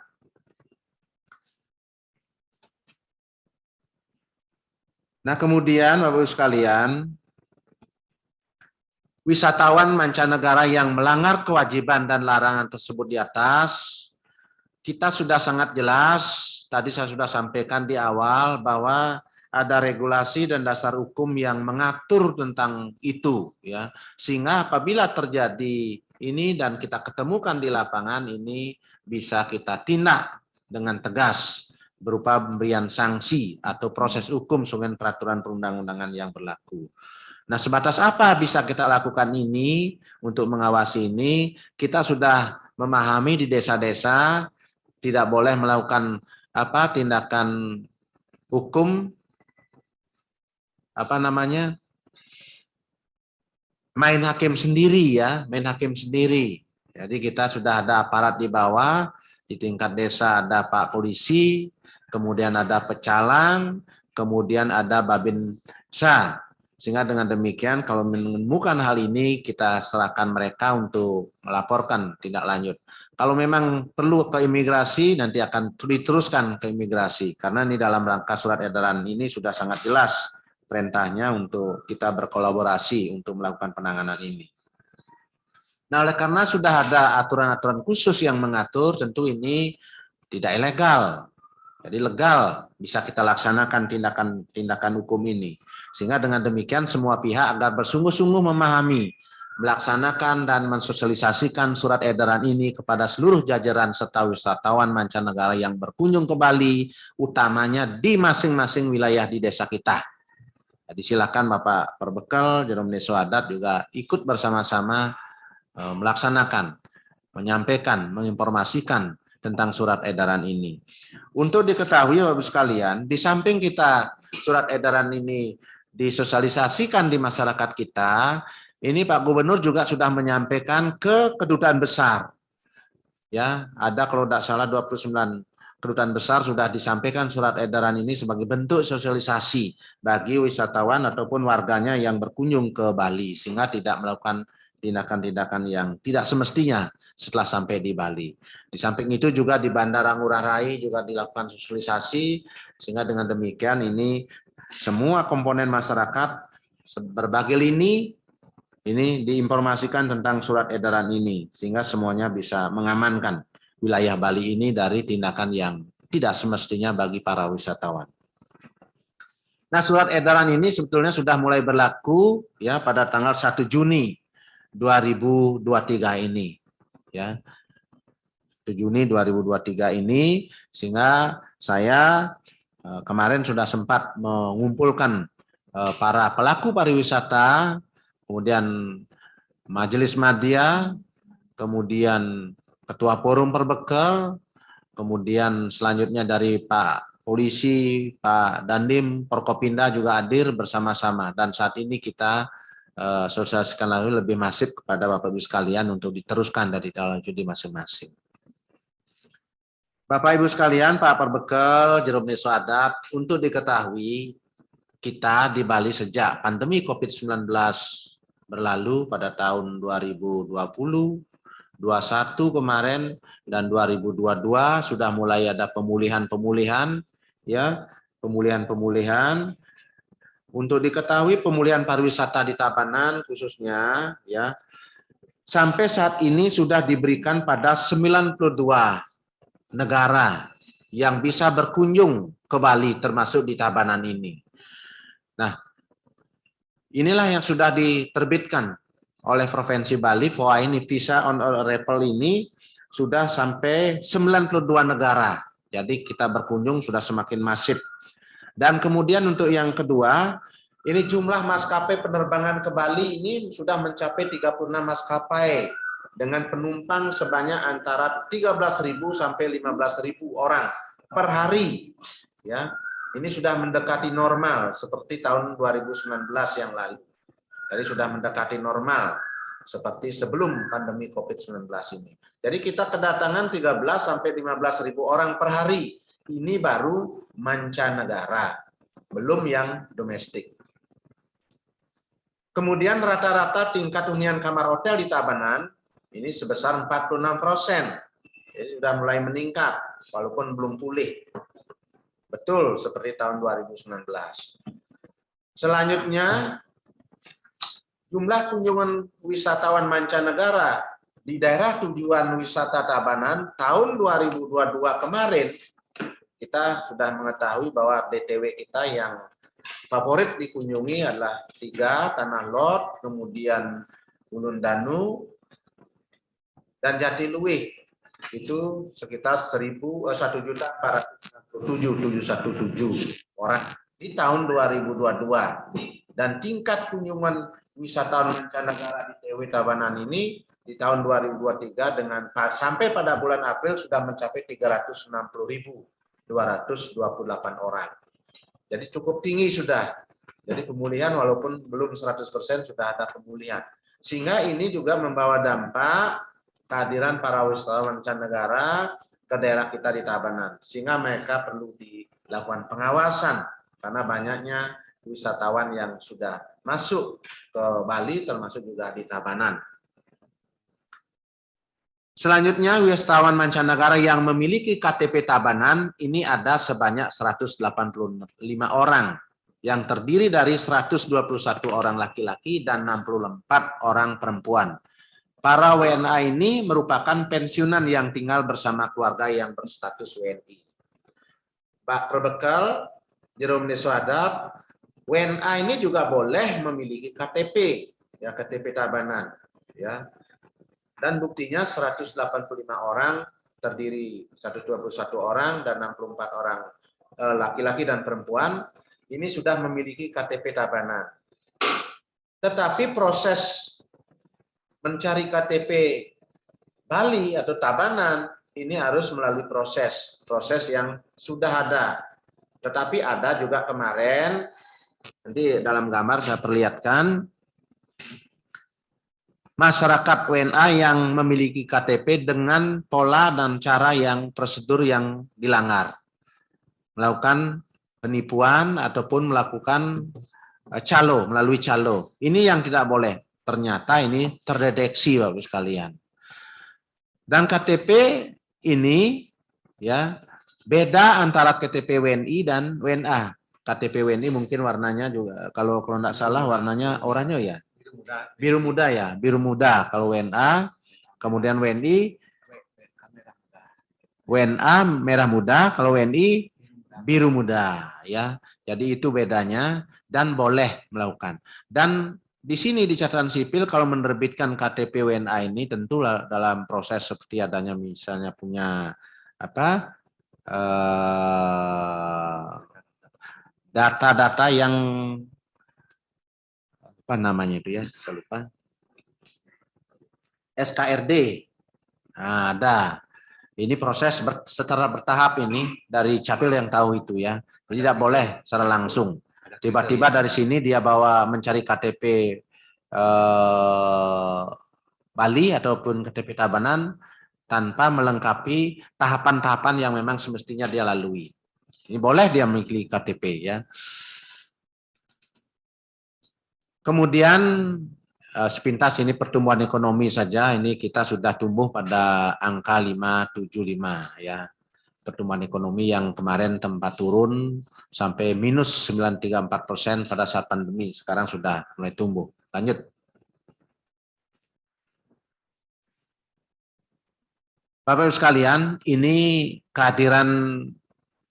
Nah, kemudian Bapak Ibu sekalian, wisatawan mancanegara yang melanggar kewajiban dan larangan tersebut di atas, kita sudah sangat jelas, tadi saya sudah sampaikan di awal bahwa ada regulasi dan dasar hukum yang mengatur tentang itu, ya. Sehingga apabila terjadi ini dan kita ketemukan di lapangan ini bisa kita tindak dengan tegas berupa pemberian sanksi atau proses hukum sesuai peraturan perundang-undangan yang berlaku. Nah, sebatas apa bisa kita lakukan ini untuk mengawasi ini? Kita sudah memahami di desa-desa tidak boleh melakukan tindakan hukum main hakim sendiri, ya, main hakim sendiri. Jadi kita sudah ada aparat di bawah, di tingkat desa ada Pak Polisi, kemudian ada pecalang, kemudian ada Babinsa. Sehingga dengan demikian kalau menemukan hal ini kita serahkan mereka untuk melaporkan tindak lanjut. Kalau memang perlu ke imigrasi nanti akan diteruskan ke imigrasi karena ini dalam rangka surat edaran ini sudah sangat jelas perintahnya untuk kita berkolaborasi untuk melakukan penanganan ini. Nah, oleh karena sudah ada aturan-aturan khusus yang mengatur, tentu ini tidak ilegal. Jadi legal bisa kita laksanakan tindakan hukum ini. Sehingga dengan demikian semua pihak agar bersungguh-sungguh memahami, melaksanakan dan mensosialisasikan surat edaran ini kepada seluruh jajaran serta wisatawan mancanegara yang berkunjung ke Bali, utamanya di masing-masing wilayah di desa kita. Jadi silakan Bapak Perbekel, Jero Meneso Adat juga ikut bersama-sama melaksanakan, menyampaikan, menginformasikan tentang surat edaran ini. Untuk diketahui Bapak Ibu sekalian, di samping kita surat edaran ini disosialisasikan di masyarakat kita, ini Pak Gubernur juga sudah menyampaikan ke kedutaan besar. Ya, ada kalau tidak salah 29 kedutaan besar sudah disampaikan surat edaran ini sebagai bentuk sosialisasi bagi wisatawan ataupun warganya yang berkunjung ke Bali sehingga tidak melakukan tindakan-tindakan yang tidak semestinya setelah sampai di Bali. Di samping itu juga di Bandara Ngurah Rai juga dilakukan sosialisasi sehingga dengan demikian ini semua komponen masyarakat berbagai lini ini diinformasikan tentang surat edaran ini sehingga semuanya bisa mengamankan wilayah Bali ini dari tindakan yang tidak semestinya bagi para wisatawan. Nah, surat edaran ini sebetulnya sudah mulai berlaku ya pada tanggal 1 Juni 2023 ini ya. 1 Juni 2023 ini sehingga saya kemarin sudah sempat mengumpulkan para pelaku pariwisata, kemudian Majelis Madya, kemudian Ketua Forum Perbekel, kemudian selanjutnya dari Pak Polisi, Pak Dandim, Forkopimda juga hadir bersama-sama. Dan saat ini kita sosialisasikan lagi lebih masif kepada Bapak Ibu sekalian untuk diteruskan dari dalam studi masing-masing. Bapak Ibu sekalian, Pak Perbekel, Jero Meneso Adat, untuk diketahui kita di Bali sejak pandemi COVID-19 berlalu pada tahun 2020, 2021 kemarin dan 2022 sudah mulai ada pemulihan-pemulihan ya, pemulihan-pemulihan untuk diketahui pemulihan pariwisata di Tabanan khususnya ya, sampai saat ini sudah diberikan pada 92 negara yang bisa berkunjung ke Bali termasuk di Tabanan ini. Nah, inilah yang sudah diterbitkan oleh Provinsi Bali. VOA ini visa on arrival ini sudah sampai 92 negara. Jadi kita berkunjung sudah semakin masif. Dan kemudian untuk yang kedua, ini jumlah maskapai penerbangan ke Bali ini sudah mencapai 36 maskapai dengan penumpang sebanyak antara 13.000 sampai 15.000 orang per hari. Ya, ini sudah mendekati normal seperti tahun 2019 yang lalu. Jadi sudah mendekati normal seperti sebelum pandemi COVID-19 ini. Jadi kita kedatangan 13 sampai 15.000 orang per hari. Ini baru mancanegara, belum yang domestik. Kemudian rata-rata tingkat hunian kamar hotel di Tabanan ini sebesar 46%. Jadi sudah mulai meningkat walaupun belum pulih. Betul seperti tahun 2019. Selanjutnya, jumlah kunjungan wisatawan mancanegara di daerah tujuan wisata Tabanan tahun 2022 kemarin, kita sudah mengetahui bahwa DTW kita yang favorit dikunjungi adalah 3, Tanah Lot, kemudian Gunung Danu, dan Jatiluwih. Itu sekitar 1.417.717 orang di tahun 2022. Dan tingkat kunjungan wisatawan mancanegara di TW Tabanan ini di tahun 2023 dengan sampai pada bulan April sudah mencapai 360.228 orang. Jadi cukup tinggi sudah. Jadi pemulihan walaupun belum 100% sudah ada pemulihan. Sehingga ini juga membawa dampak kehadiran para wisatawan mancanegara ke daerah kita di Tabanan. Sehingga mereka perlu dilakukan pengawasan karena banyaknya wisatawan yang sudah masuk ke Bali termasuk juga di Tabanan. Selanjutnya, wisatawan mancanegara yang memiliki KTP Tabanan ini ada sebanyak 185 orang yang terdiri dari 121 orang laki-laki dan 64 orang perempuan. Para WNA ini merupakan pensiunan yang tinggal bersama keluarga yang berstatus WNI. Pak Perbekal, Jerome Neswadap, WNA ini juga boleh memiliki KTP, ya KTP Tabanan, ya. Dan buktinya 185 orang terdiri 121 orang dan 64 orang laki-laki dan perempuan ini sudah memiliki KTP Tabanan. Tetapi proses mencari KTP Bali atau Tabanan ini harus melalui proses yang sudah ada. Tetapi ada juga kemarin, nanti dalam gambar saya perlihatkan, masyarakat WNA yang memiliki KTP dengan pola dan cara yang prosedur yang dilanggar. Melakukan penipuan ataupun melakukan calo, melalui calo. Ini yang tidak boleh. Ternyata ini terdeteksi Bapak sekalian. Dan KTP ini ya beda antara KTP WNI dan WNA. KTP WNI mungkin warnanya juga kalau tidak salah warnanya oranye ya. Biru muda ya, biru muda kalau WNA, kemudian WNI merah muda, kalau WNI biru muda ya. Jadi itu bedanya dan boleh melakukan. Dan di sini di catatan sipil kalau menerbitkan KTP WNA ini tentu dalam proses seperti adanya misalnya punya apa data-data yang apa namanya itu ya, saya lupa. SKRD. Nah, ada. Ini proses secara bertahap ini dari Capil yang tahu itu ya. Jadi tidak boleh secara langsung. Tiba-tiba dari sini dia bawa mencari KTP Bali ataupun KTP Tabanan tanpa melengkapi tahapan-tahapan yang memang semestinya dia lalui. Ini boleh dia memiliki KTP ya. Kemudian sepintas ini pertumbuhan ekonomi saja, ini kita sudah tumbuh pada angka 575 ya. pertumbuhan ekonomi yang kemarin tempat turun sampai minus 9,34% pada saat pandemi, sekarang sudah mulai tumbuh. Lanjut. Bapak Ibu sekalian, ini kehadiran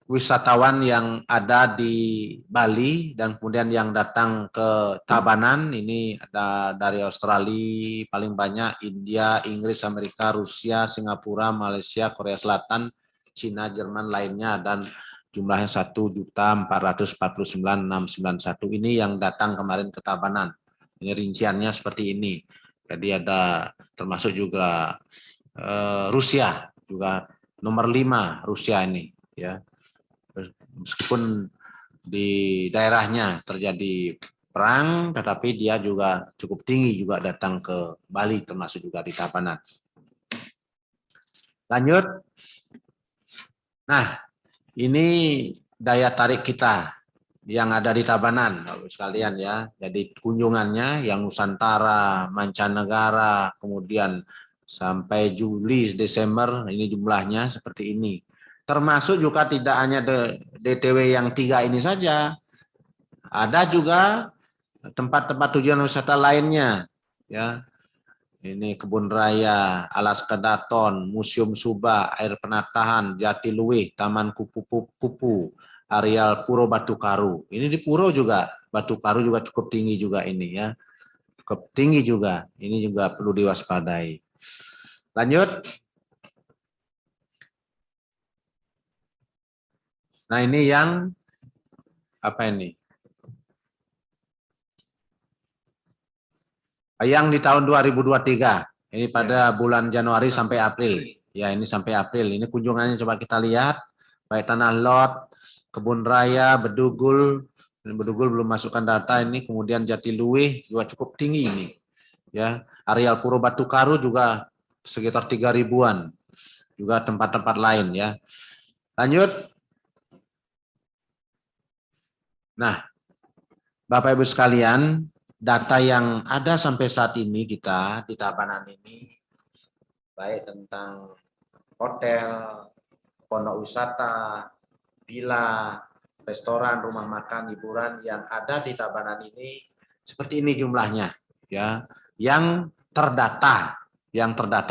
wisatawan yang ada di Bali dan kemudian yang datang ke Tabanan, ini ada dari Australia paling banyak, India, Inggris, Amerika, Rusia, Singapura, Malaysia, Korea Selatan, Cina, Jerman lainnya, dan jumlahnya 1.449.691. Ini yang datang kemarin ke Tabanan. Ini rinciannya seperti ini. Jadi ada termasuk juga Rusia, juga nomor 5 Rusia ini, ya. Meskipun di daerahnya terjadi perang, tetapi dia juga cukup tinggi juga datang ke Bali, termasuk juga di Tabanan. Lanjut. Nah, ini daya tarik kita yang ada di Tabanan, Bapak sekalian ya. Jadi kunjungannya yang Nusantara, mancanegara, kemudian sampai Juli, Desember, ini jumlahnya seperti ini. Termasuk juga tidak hanya DTW yang 3 ini saja, ada juga tempat-tempat tujuan wisata lainnya, ya. Ini Kebun Raya, Alas Kedaton, Museum Subak, Air Penatahan, Jatiluwih, Taman Kupu-Kupu, areal Puro Batu Karu. Ini di Puro juga, Batu Karu juga cukup tinggi juga ini ya, cukup tinggi juga. Ini juga perlu diwaspadai. Lanjut. Nah ini yang apa ini? Yang di tahun 2023. Ini pada bulan Januari sampai April. Ya ini sampai April. Ini kunjungannya coba kita lihat. Baik Tanah Lot, Kebun Raya, Bedugul. Bedugul belum masukkan data ini. Kemudian Jatiluwih juga cukup tinggi ini. Ya, areal Puro Batu Karu juga sekitar 3.000-an. Juga tempat-tempat lain ya. Lanjut. Nah, Bapak Ibu sekalian, data yang ada sampai saat ini kita di Tabanan ini, baik tentang hotel, pondok wisata, villa, restoran, rumah makan, hiburan yang ada di Tabanan ini, seperti ini jumlahnya, ya, yang terdata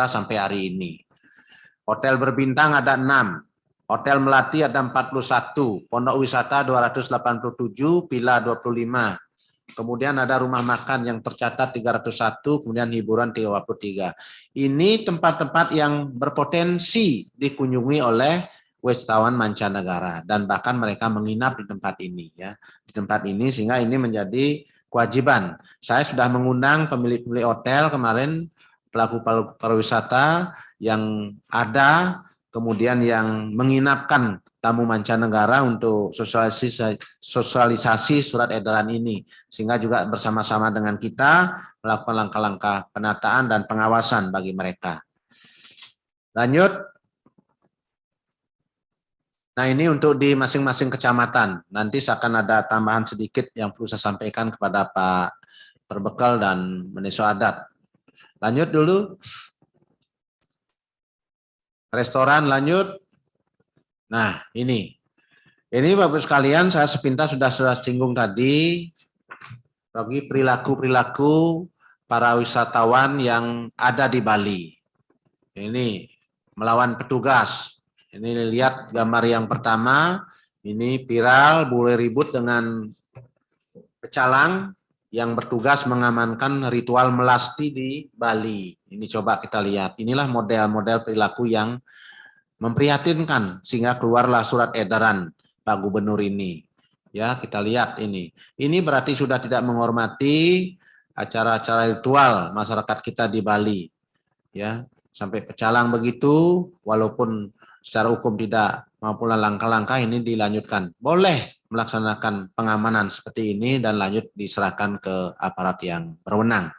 sampai hari ini. Hotel berbintang ada 6. Hotel Melati ada 41, pondok wisata 287, villa 25. Kemudian ada rumah makan yang tercatat 301, kemudian hiburan 33. Ini tempat-tempat yang berpotensi dikunjungi oleh wisatawan mancanegara dan bahkan mereka menginap di tempat ini ya. Di tempat ini sehingga ini menjadi kewajiban. Saya sudah mengundang pemilik-pemilik hotel kemarin, pelaku pariwisata yang ada, kemudian yang menginapkan tamu mancanegara untuk sosialisasi surat edaran ini, sehingga juga bersama-sama dengan kita melakukan langkah-langkah penataan dan pengawasan bagi mereka. Lanjut. Nah ini untuk di masing-masing kecamatan. Nanti akan ada tambahan sedikit yang perlu saya sampaikan kepada Pak Perbekal dan Meneso Adat. Lanjut dulu. Restoran lanjut. Nah ini Bapak sekalian saya sepintas sudah singgung tadi bagi perilaku para wisatawan yang ada di Bali. Ini melawan petugas. Ini lihat gambar yang pertama, ini viral, bule ribut dengan pecalang yang bertugas mengamankan ritual melasti di Bali. Ini coba kita lihat. Inilah model-model perilaku yang memprihatinkan sehingga keluarlah surat edaran Pak Gubernur ini. Ya, kita lihat ini. Ini berarti sudah tidak menghormati acara-acara ritual masyarakat kita di Bali. Ya, sampai pecalang begitu, walaupun secara hukum tidak maupun langkah-langkah ini dilanjutkan. Boleh melaksanakan pengamanan seperti ini dan lanjut diserahkan ke aparat yang berwenang.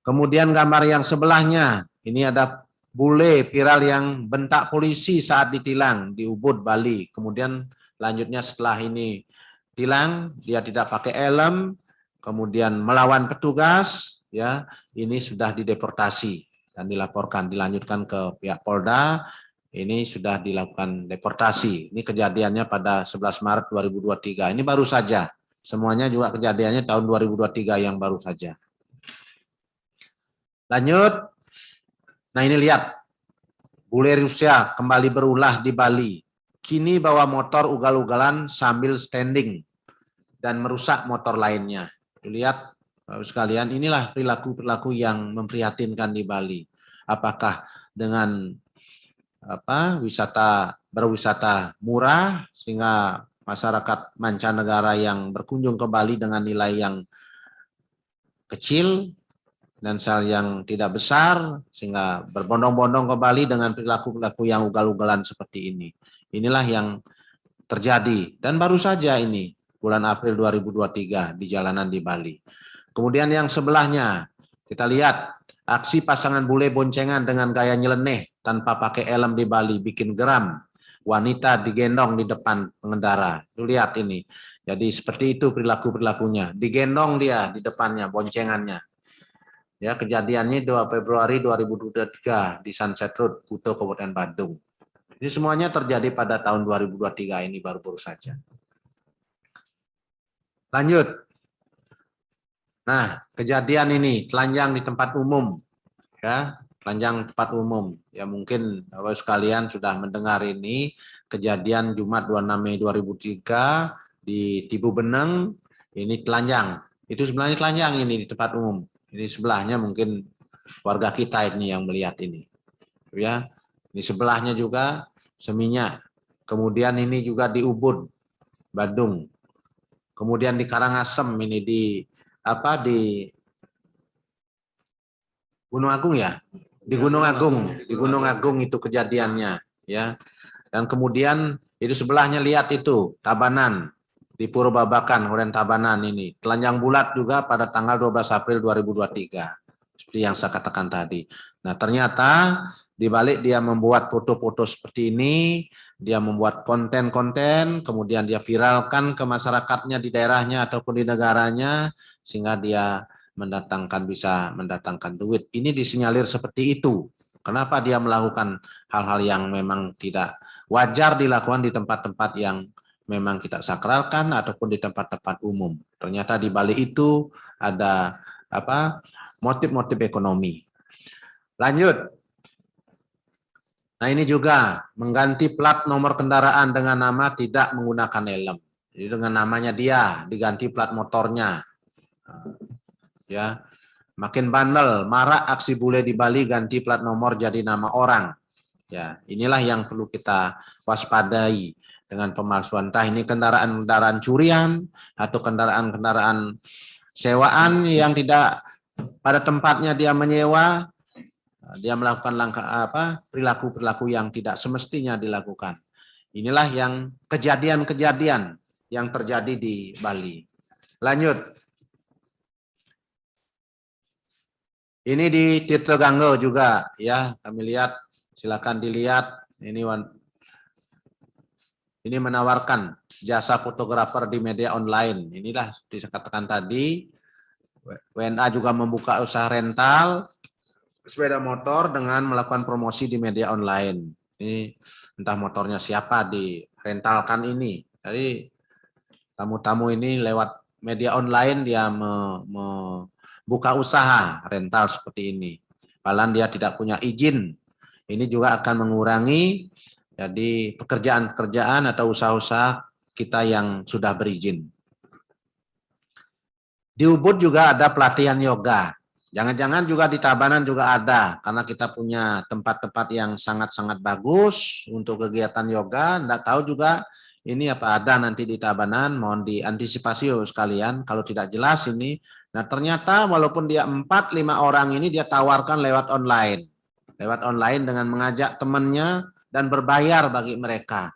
Kemudian gambar yang sebelahnya, ini ada bule viral yang bentak polisi saat ditilang di Ubud, Bali. Kemudian lanjutnya setelah ini tilang, dia tidak pakai helm, kemudian melawan petugas, ya ini sudah dideportasi dan dilaporkan, dilanjutkan ke pihak Polda ini sudah dilakukan deportasi. Ini kejadiannya pada 11 Maret 2023. Ini baru saja. Semuanya juga kejadiannya tahun 2023 yang baru saja. Lanjut. Nah ini lihat. Bule Rusia kembali berulah di Bali. Kini bawa motor ugal-ugalan sambil standing dan merusak motor lainnya. Lihat Bapak sekalian, inilah perilaku-perilaku yang memprihatinkan di Bali. Apakah dengan berwisata murah sehingga masyarakat mancanegara yang berkunjung ke Bali dengan nilai yang kecil dan sel yang tidak besar sehingga berbondong-bondong ke Bali dengan perilaku-perilaku yang ugal-ugalan seperti ini. Inilah yang terjadi dan baru saja ini bulan April 2023 di jalanan di Bali. Kemudian yang sebelahnya kita lihat aksi pasangan bule boncengan dengan gaya nyeleneh tanpa pakai helm di Bali bikin geram. Wanita digendong di depan pengendara. Lihat ini. Jadi seperti itu perilaku-perilakunya. Digendong dia di depannya boncengannya. Ya, kejadiannya 2 Februari 2023 di Sunset Road, Kuto, Kabupaten Bandung. Ini semuanya terjadi pada tahun 2023 ini baru-baru saja. Lanjut. Nah, kejadian ini telanjang di tempat umum, ya, telanjang tempat umum. Ya mungkin Bapak sekalian sudah mendengar ini kejadian Jumat 26 Mei 2003 di Tibu Beneng, ini telanjang. Itu sebenarnya telanjang ini di tempat umum. Ini sebelahnya mungkin warga kita ini yang melihat ini. Ya, ini sebelahnya juga Seminyak. Kemudian ini juga di Ubud, Bandung. Kemudian di Karangasem ini di Gunung Agung ya, di Gunung Agung itu kejadiannya ya. Dan kemudian itu sebelahnya lihat itu Tabanan di Purbabakan, Huren Tabanan ini telanjang bulat juga pada tanggal 12 April 2023 seperti yang saya katakan tadi. Nah ternyata di balik dia membuat foto-foto seperti ini, dia membuat konten-konten, kemudian dia viralkan ke masyarakatnya di daerahnya ataupun di negaranya sehingga dia bisa mendatangkan duit. Ini disinyalir seperti itu. Kenapa dia melakukan hal-hal yang memang tidak wajar dilakukan di tempat-tempat yang memang kita sakralkan ataupun di tempat-tempat umum. Ternyata di balik itu ada motif-motif ekonomi. Lanjut. Nah ini juga mengganti plat nomor kendaraan dengan nama tidak menggunakan helm. Jadi dengan namanya dia diganti plat motornya. Ya, makin bandel, marak aksi bule di Bali ganti plat nomor jadi nama orang. Ya, inilah yang perlu kita waspadai dengan pemalsuan. Entah ini kendaraan-kendaraan curian atau kendaraan-kendaraan sewaan yang tidak pada tempatnya dia menyewa, dia melakukan perilaku-perilaku yang tidak semestinya dilakukan. Inilah yang kejadian-kejadian yang terjadi di Bali. Lanjut. Ini di Tirto Ganggo juga ya, kami lihat, silakan dilihat. Ini menawarkan jasa fotografer di media online. Inilah dikatakan tadi, WNA juga membuka usaha rental sepeda motor dengan melakukan promosi di media online. Ini entah motornya siapa direntalkan ini. Jadi tamu-tamu ini lewat media online dia buka usaha rental seperti ini. Padahal dia tidak punya izin. Ini juga akan mengurangi jadi pekerjaan-pekerjaan atau usaha-usaha kita yang sudah berizin. Di Ubud juga ada pelatihan yoga. Jangan-jangan juga di Tabanan juga ada, karena kita punya tempat-tempat yang sangat-sangat bagus untuk kegiatan yoga. Nggak tahu juga ini apa ada nanti di Tabanan, mohon diantisipasi sekalian kalau tidak jelas ini. Nah ternyata walaupun dia 4-5 orang ini dia tawarkan lewat online. Lewat online dengan mengajak temannya dan berbayar bagi mereka.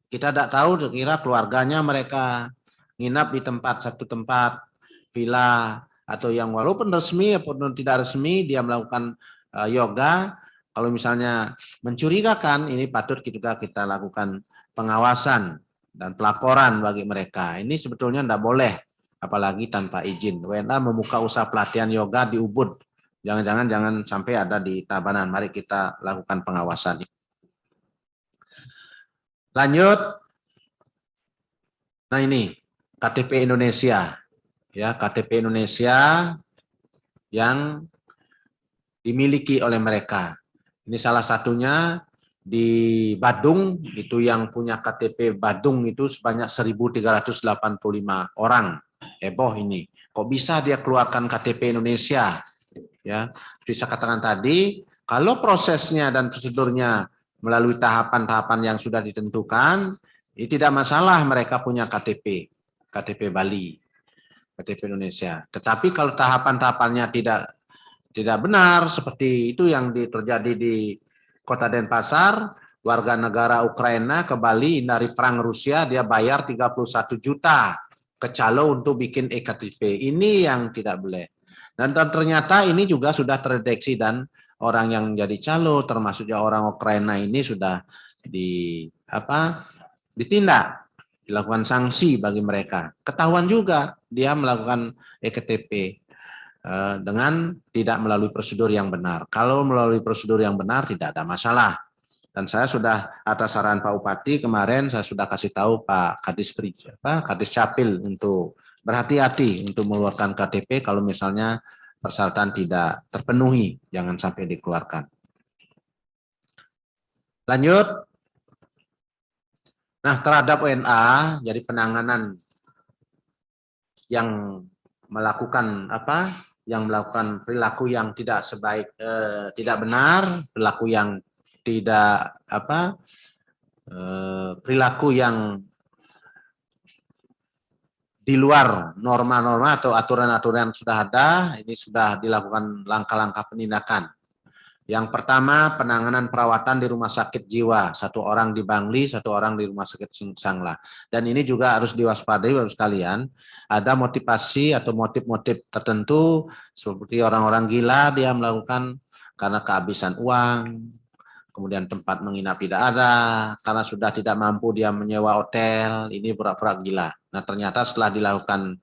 Kita tidak tahu kira keluarganya mereka nginap di satu tempat, villa, atau yang walaupun resmi ataupun tidak resmi dia melakukan yoga. Kalau misalnya mencurigakan ini patut juga kita lakukan pengawasan dan pelaporan bagi mereka. Ini sebetulnya tidak boleh. Apalagi tanpa izin. WNA membuka usaha pelatihan yoga di Ubud. Jangan sampai ada di Tabanan. Mari kita lakukan pengawasan. Lanjut. Nah ini KTP Indonesia, ya KTP Indonesia yang dimiliki oleh mereka. Ini salah satunya di Badung, itu yang punya KTP Badung itu sebanyak 1.385 orang. Heboh ini. Kok bisa dia keluarkan KTP Indonesia? Ya, bisa katakan tadi, kalau prosesnya dan prosedurnya melalui tahapan-tahapan yang sudah ditentukan, ini tidak masalah mereka punya KTP Bali, KTP Indonesia. Tetapi kalau tahapan-tahapannya tidak benar, seperti itu yang terjadi di Kota Denpasar, warga negara Ukraina ke Bali dari perang Rusia, dia bayar 31 juta ke calo untuk bikin ektp. Ini yang tidak boleh. Dan ternyata ini juga sudah terdeteksi dan orang yang jadi calo, termasuk orang Ukraina ini sudah ditindak, dilakukan sanksi bagi mereka. Ketahuan juga dia melakukan ektp dengan tidak melalui prosedur yang benar. Kalau melalui prosedur yang benar tidak ada masalah. Dan saya sudah atas saran Pak Bupati kemarin saya sudah kasih tahu Pak Kadis Capil untuk berhati-hati untuk mengeluarkan KTP kalau misalnya persyaratan tidak terpenuhi, jangan sampai dikeluarkan. Lanjut. Nah, terhadap WNA, jadi penanganan yang melakukan perilaku yang tidak benar, perilaku yang perilaku yang di luar norma-norma atau aturan-aturan yang sudah ada, ini sudah dilakukan langkah-langkah penindakan. Yang pertama, penanganan perawatan di rumah sakit jiwa, 1 orang di Bangli, 1 orang di rumah sakit Sangla. Dan ini juga harus diwaspadai Bapak sekalian, ada motivasi atau motif-motif tertentu seperti orang-orang gila dia melakukan karena kehabisan uang, kemudian tempat menginap tidak ada, karena sudah tidak mampu dia menyewa hotel, ini pura-pura gila. Nah ternyata setelah dilakukan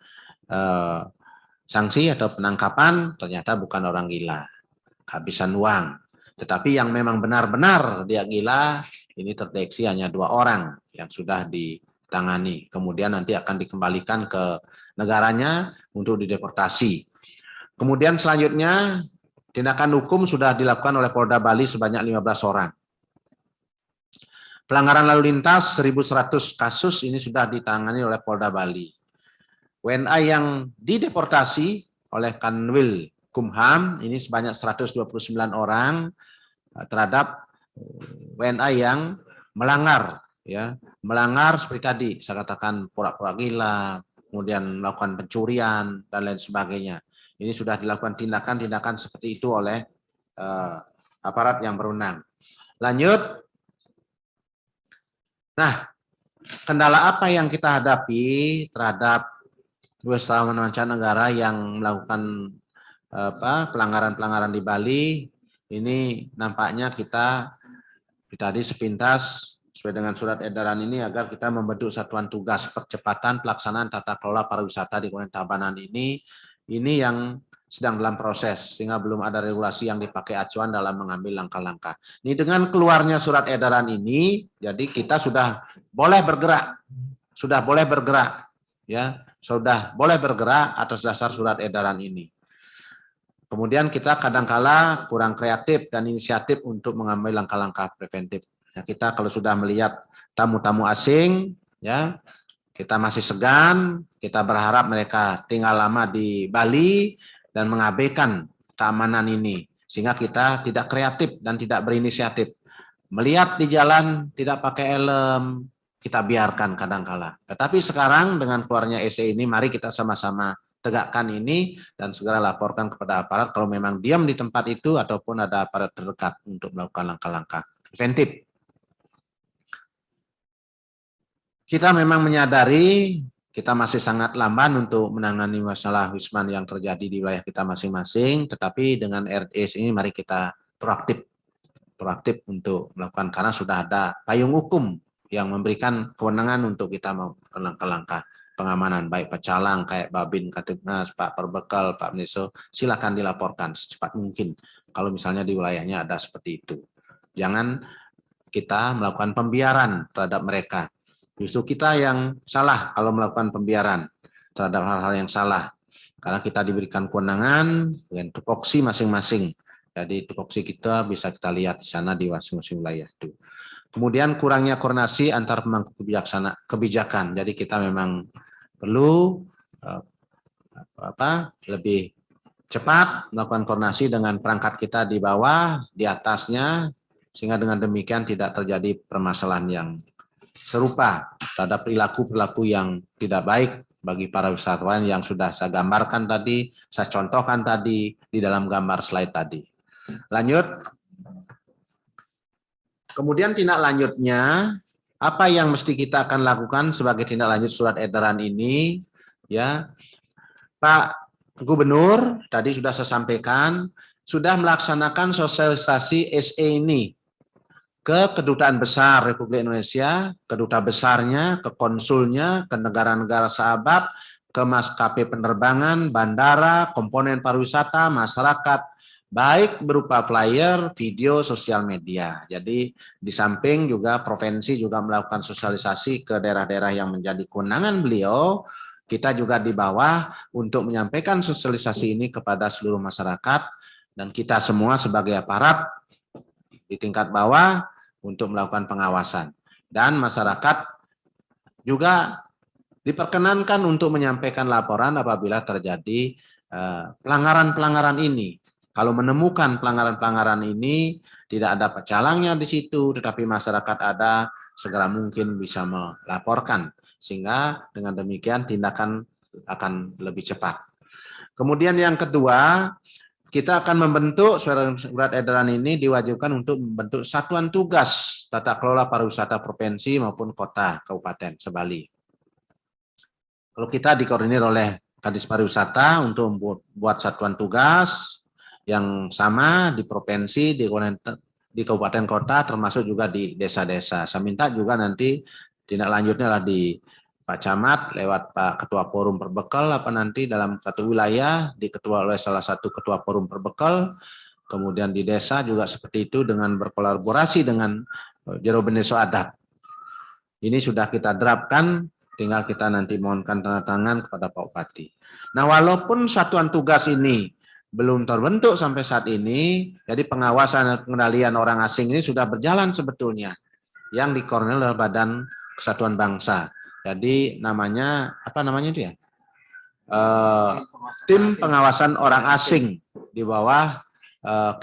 sanksi atau penangkapan, ternyata bukan orang gila, kehabisan uang. Tetapi yang memang benar-benar dia gila, ini terdeteksi hanya 2 orang yang sudah ditangani. Kemudian nanti akan dikembalikan ke negaranya untuk dideportasi. Kemudian selanjutnya, tindakan hukum sudah dilakukan oleh Polda Bali sebanyak 15 orang. Pelanggaran lalu lintas 1.100 kasus ini sudah ditangani oleh Polda Bali. WNA yang dideportasi oleh Kanwil Kumham ini sebanyak 129 orang terhadap WNA yang melanggar, ya, melanggar seperti tadi saya katakan pura-pura gila, kemudian melakukan pencurian dan lain sebagainya. Ini sudah dilakukan tindakan-tindakan seperti itu oleh aparat yang berwenang. Lanjut. Nah, kendala apa yang kita hadapi terhadap wisatawan mancanegara yang melakukan pelanggaran-pelanggaran di Bali? Ini nampaknya kita tadi sepintas sesuai dengan surat edaran ini agar kita membentuk satuan tugas percepatan pelaksanaan tata kelola pariwisata di Kabupaten Tabanan ini yang sedang dalam proses sehingga belum ada regulasi yang dipakai acuan dalam mengambil langkah-langkah. Ini dengan keluarnya surat edaran ini, jadi kita sudah boleh bergerak, ya, sudah boleh bergerak atas dasar surat edaran ini. Kemudian kita kadangkala kurang kreatif dan inisiatif untuk mengambil langkah-langkah preventif. Ya, kita kalau sudah melihat tamu-tamu asing, ya kita masih segan, kita berharap mereka tinggal lama di Bali dan mengabaikan keamanan ini, sehingga kita tidak kreatif dan tidak berinisiatif. Melihat di jalan tidak pakai helm, kita biarkan kadangkala. Tetapi sekarang dengan keluarnya SE ini, mari kita sama-sama tegakkan ini dan segera laporkan kepada aparat kalau memang diam di tempat itu ataupun ada aparat terdekat untuk melakukan langkah-langkah preventif. Kita memang menyadari kita masih sangat lamban untuk menangani masalah wisman yang terjadi di wilayah kita masing-masing, tetapi dengan RDS ini mari kita proaktif untuk melakukan, karena sudah ada payung hukum yang memberikan kewenangan untuk kita melakukan langkah-langkah pengamanan, baik pecalang, kayak Babin, Katibnas, Pak Perbekal, Pak Meso, silakan dilaporkan secepat mungkin kalau misalnya di wilayahnya ada seperti itu. Jangan kita melakukan pembiaran terhadap mereka. Justru kita yang salah kalau melakukan pembiaran terhadap hal-hal yang salah. Karena kita diberikan kewenangan dengan tupoksi masing-masing. Jadi tupoksi kita bisa kita lihat di sana di masing-masing wilayah itu. Kemudian kurangnya koordinasi antar pemangku kebijakan. Jadi kita memang perlu lebih cepat melakukan koordinasi dengan perangkat kita di bawah, di atasnya, sehingga dengan demikian tidak terjadi permasalahan yang serupa terhadap perilaku-perilaku yang tidak baik bagi para wisatawan yang sudah saya gambarkan tadi, saya contohkan tadi di dalam gambar slide tadi. Lanjut. Kemudian tindak lanjutnya, apa yang mesti kita akan lakukan sebagai tindak lanjut surat edaran ini? Ya, Pak Gubernur tadi sudah saya sampaikan, sudah melaksanakan sosialisasi SE ini ke Kedutaan Besar Republik Indonesia, kedutaan besarnya, ke konsulnya, ke negara-negara sahabat, ke maskapai penerbangan, bandara, komponen pariwisata, masyarakat, baik berupa flyer, video, sosial media. Jadi di samping juga provinsi juga melakukan sosialisasi ke daerah-daerah yang menjadi kewenangan beliau, kita juga di bawah untuk menyampaikan sosialisasi ini kepada seluruh masyarakat dan kita semua sebagai aparat di tingkat bawah untuk melakukan pengawasan. Dan masyarakat juga diperkenankan untuk menyampaikan laporan apabila terjadi pelanggaran-pelanggaran ini. Kalau menemukan pelanggaran-pelanggaran ini tidak ada pecalangnya di situ, tetapi masyarakat ada, segera mungkin bisa melaporkan. Sehingga dengan demikian tindakan akan lebih cepat. Kemudian yang kedua, kita akan membentuk surat edaran ini diwajibkan untuk membentuk satuan tugas tata kelola pariwisata provinsi maupun kota kabupaten sebali. Kalau kita dikoordinir oleh Kadis Pariwisata untuk membuat satuan tugas yang sama di provinsi, di kabupaten kota, termasuk juga di desa-desa. Saya minta juga nanti tindak lanjutnya lah di Pak Camat lewat Pak Ketua Forum Perbekal nanti dalam satu wilayah diketua oleh salah satu Ketua Forum Perbekal, kemudian di desa juga seperti itu dengan berkolaborasi dengan Jero Beneso Adat. Ini sudah kita terapkan, tinggal kita nanti mohonkan tanda tangan kepada Pak Bupati. Nah, walaupun satuan tugas ini belum terbentuk sampai saat ini, jadi pengawasan dan pengendalian orang asing ini sudah berjalan sebetulnya yang dikoordinir oleh Badan Kesatuan Bangsa. Jadi namanya apa namanya itu ya? Tim pengawasan orang asing di bawah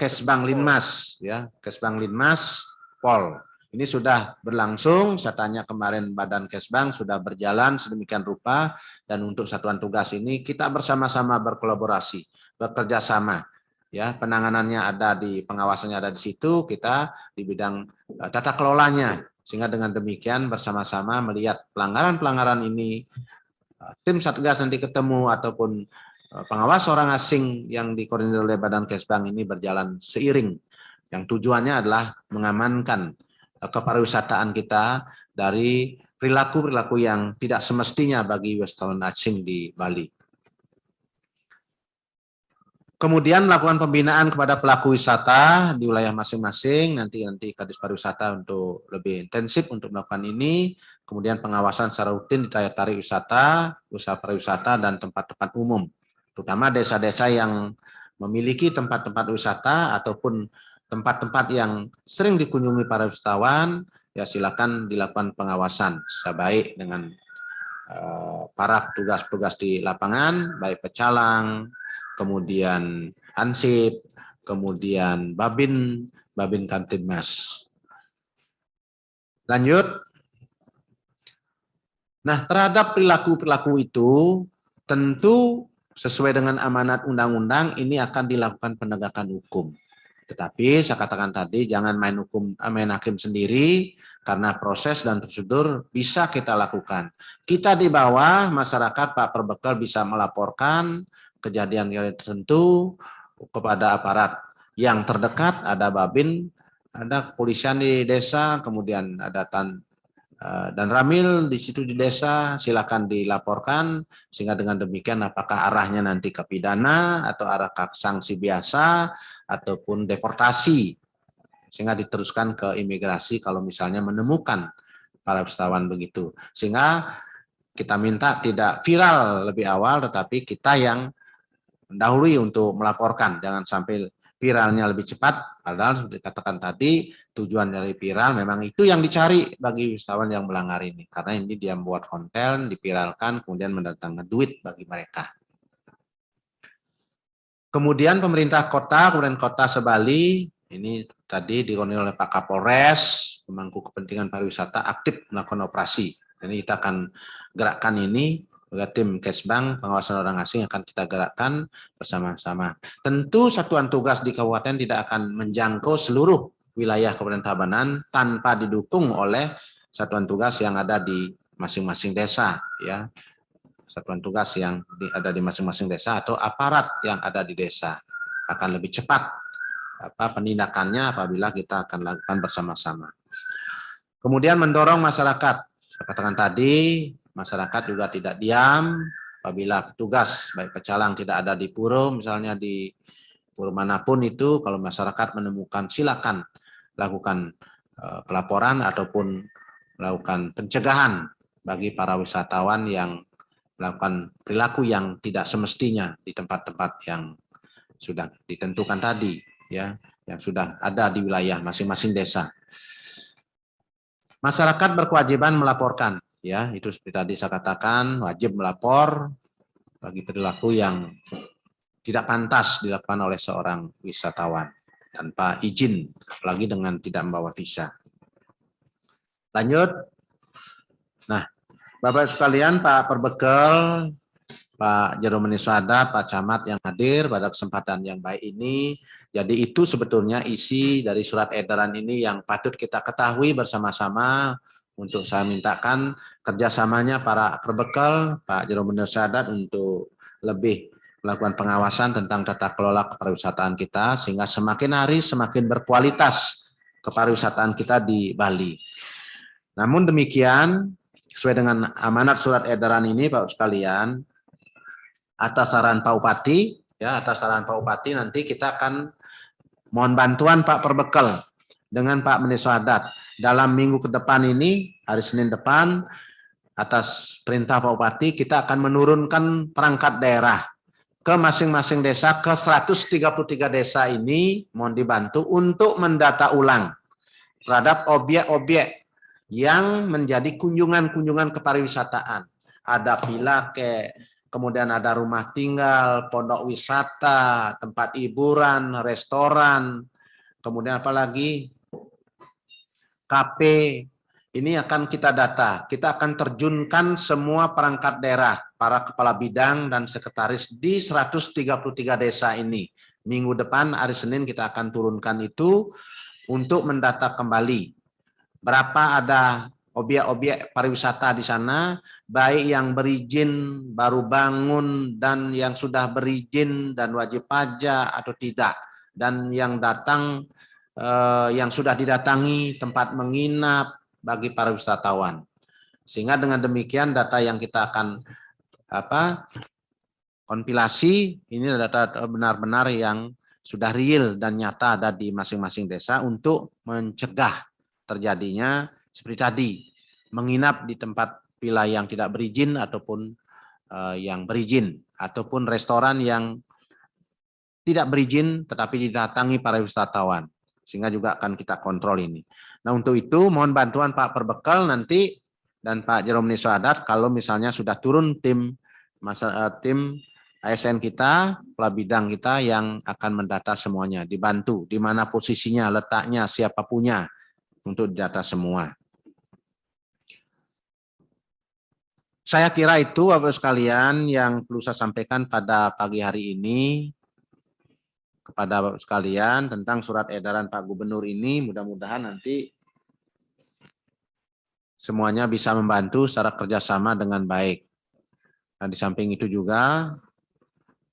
Kesbang Linmas, ya, Kesbang Linmas Pol. Ini sudah berlangsung. Saya tanya kemarin Badan Kesbang sudah berjalan sedemikian rupa, dan untuk satuan tugas ini kita bersama-sama berkolaborasi, bekerja sama. Ya, penanganannya ada di pengawasannya ada di situ, kita di bidang tata kelolanya. Sehingga dengan demikian bersama-sama melihat pelanggaran-pelanggaran ini, tim Satgas nanti ketemu ataupun pengawas orang asing yang dikoordinir oleh Badan Kesbang ini berjalan seiring. Yang tujuannya adalah mengamankan kepariwisataan kita dari perilaku-perilaku yang tidak semestinya bagi wisatawan asing di Bali. Kemudian melakukan pembinaan kepada pelaku wisata di wilayah masing-masing, nanti Kadis Pariwisata untuk lebih intensif untuk melakukan ini, kemudian pengawasan secara rutin di daya tarik wisata, usaha pariwisata, dan tempat-tempat umum, terutama desa-desa yang memiliki tempat-tempat wisata ataupun tempat-tempat yang sering dikunjungi para wisatawan, ya silakan dilakukan pengawasan sebaik dengan para petugas-petugas di lapangan, baik pecalang, kemudian Ansip, kemudian Babin Kamtibmas. Lanjut. Nah, terhadap perilaku-perilaku itu tentu sesuai dengan amanat undang-undang ini akan dilakukan penegakan hukum. Tetapi saya katakan tadi jangan main hakim sendiri, karena proses dan prosedur bisa kita lakukan. Kita di bawah masyarakat Pak Perbekal bisa melaporkan kejadian tertentu kepada aparat yang terdekat, ada Babin, ada kepolisian di desa, kemudian ada dan Ramil di situ di desa, silakan dilaporkan, sehingga dengan demikian apakah arahnya nanti ke pidana atau arah ke sanksi biasa ataupun deportasi sehingga diteruskan ke imigrasi kalau misalnya menemukan para wisatawan begitu. Sehingga kita minta tidak viral lebih awal, tetapi kita yang mendahului untuk melaporkan, jangan sampai viralnya lebih cepat, padahal seperti dikatakan tadi, tujuan dari viral memang itu yang dicari bagi wisatawan yang melanggar ini, karena ini dia membuat konten, diviralkan, kemudian mendatangkan duit bagi mereka. Kemudian pemerintah kota, kemudian kota Sebali, ini tadi dikoordinir oleh Pak Kapolres, pemangku kepentingan pariwisata aktif melakukan operasi. Jadi kita akan gerakkan ini, juga tim Kesbang, pengawasan orang asing akan kita gerakkan bersama-sama. Tentu satuan tugas di kabupaten tidak akan menjangkau seluruh wilayah Kabupaten Tabanan tanpa didukung oleh satuan tugas yang ada di masing-masing desa, ya. Satuan tugas yang ada di masing-masing desa atau aparat yang ada di desa akan lebih cepat penindakannya apabila kita akan lakukan bersama-sama. Kemudian mendorong masyarakat. Saya katakan tadi, masyarakat juga tidak diam apabila petugas baik pecalang tidak ada di pura, misalnya di pura manapun itu, kalau masyarakat menemukan silakan lakukan pelaporan ataupun melakukan pencegahan bagi para wisatawan yang melakukan perilaku yang tidak semestinya di tempat-tempat yang sudah ditentukan tadi, ya, yang sudah ada di wilayah masing-masing desa. Masyarakat berkewajiban melaporkan, ya, itu seperti tadi saya katakan, wajib melapor bagi perilaku yang tidak pantas dilakukan oleh seorang wisatawan tanpa izin, apalagi dengan tidak membawa visa. Lanjut. Nah, Bapak sekalian, Pak Perbekel, Pak Jeromeni Suadat, Pak Camat yang hadir pada kesempatan yang baik ini. Jadi itu sebetulnya isi dari surat edaran ini yang patut kita ketahui bersama-sama. Untuk saya mintakan kerjasamanya para Perbekel, Pak Jeromeni Suadat untuk lebih melakukan pengawasan tentang tata kelola kepariwisataan kita sehingga semakin hari semakin berkualitas kepariwisataan kita di Bali. Namun demikian, sesuai dengan amanat surat edaran ini, Pak sekalian, atas saran Pak Bupati, ya, atas saran Pak Bupati nanti kita akan mohon bantuan Pak Perbekel dengan Pak Menesuadat dalam minggu ke depan ini, hari Senin depan, atas perintah Pak Bupati kita akan menurunkan perangkat daerah ke masing-masing desa, ke 133 desa ini mohon dibantu untuk mendata ulang terhadap objek-objek yang menjadi kunjungan-kunjungan kepariwisataan. Ada Pilake, kemudian ada rumah tinggal, pondok wisata, tempat hiburan, restoran, kemudian apalagi kafe. Ini akan kita data. Kita akan terjunkan semua perangkat daerah, para kepala bidang dan sekretaris di 133 desa ini. Minggu depan hari Senin kita akan turunkan itu untuk mendata kembali. Berapa ada objek-objek pariwisata di sana, baik yang berizin, baru bangun, dan yang sudah berizin dan wajib pajak atau tidak, dan yang datang, yang sudah didatangi, tempat menginap bagi para wisatawan. Sehingga dengan demikian data yang kita akan kompilasi, ini data benar-benar yang sudah real dan nyata ada di masing-masing desa untuk mencegah terjadinya seperti tadi, menginap di tempat wilayah yang tidak berizin ataupun yang berizin, ataupun restoran yang tidak berizin tetapi didatangi para wisatawan, sehingga juga akan kita kontrol ini. Nah, untuk itu mohon bantuan Pak Perbekel nanti dan Pak Jeromeni Suadat kalau misalnya sudah turun tim ASN kita, kepala bidang kita yang akan mendata semuanya, dibantu di mana posisinya, letaknya, siapa punya, untuk data semua. Saya kira itu Bapak sekalian yang perlu saya sampaikan pada pagi hari ini kepada Bapak sekalian tentang surat edaran Pak Gubernur ini. Mudah-mudahan nanti semuanya bisa membantu secara kerjasama dengan baik. Nah, di samping itu juga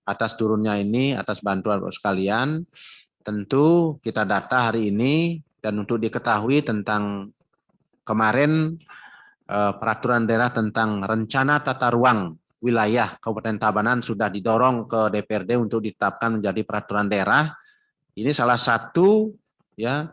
atas turunnya ini, atas bantuan Bapak sekalian, tentu kita data hari ini dan untuk diketahui tentang kemarin peraturan daerah tentang rencana tata ruang wilayah Kabupaten Tabanan sudah didorong ke DPRD untuk ditetapkan menjadi peraturan daerah. Ini salah satu ya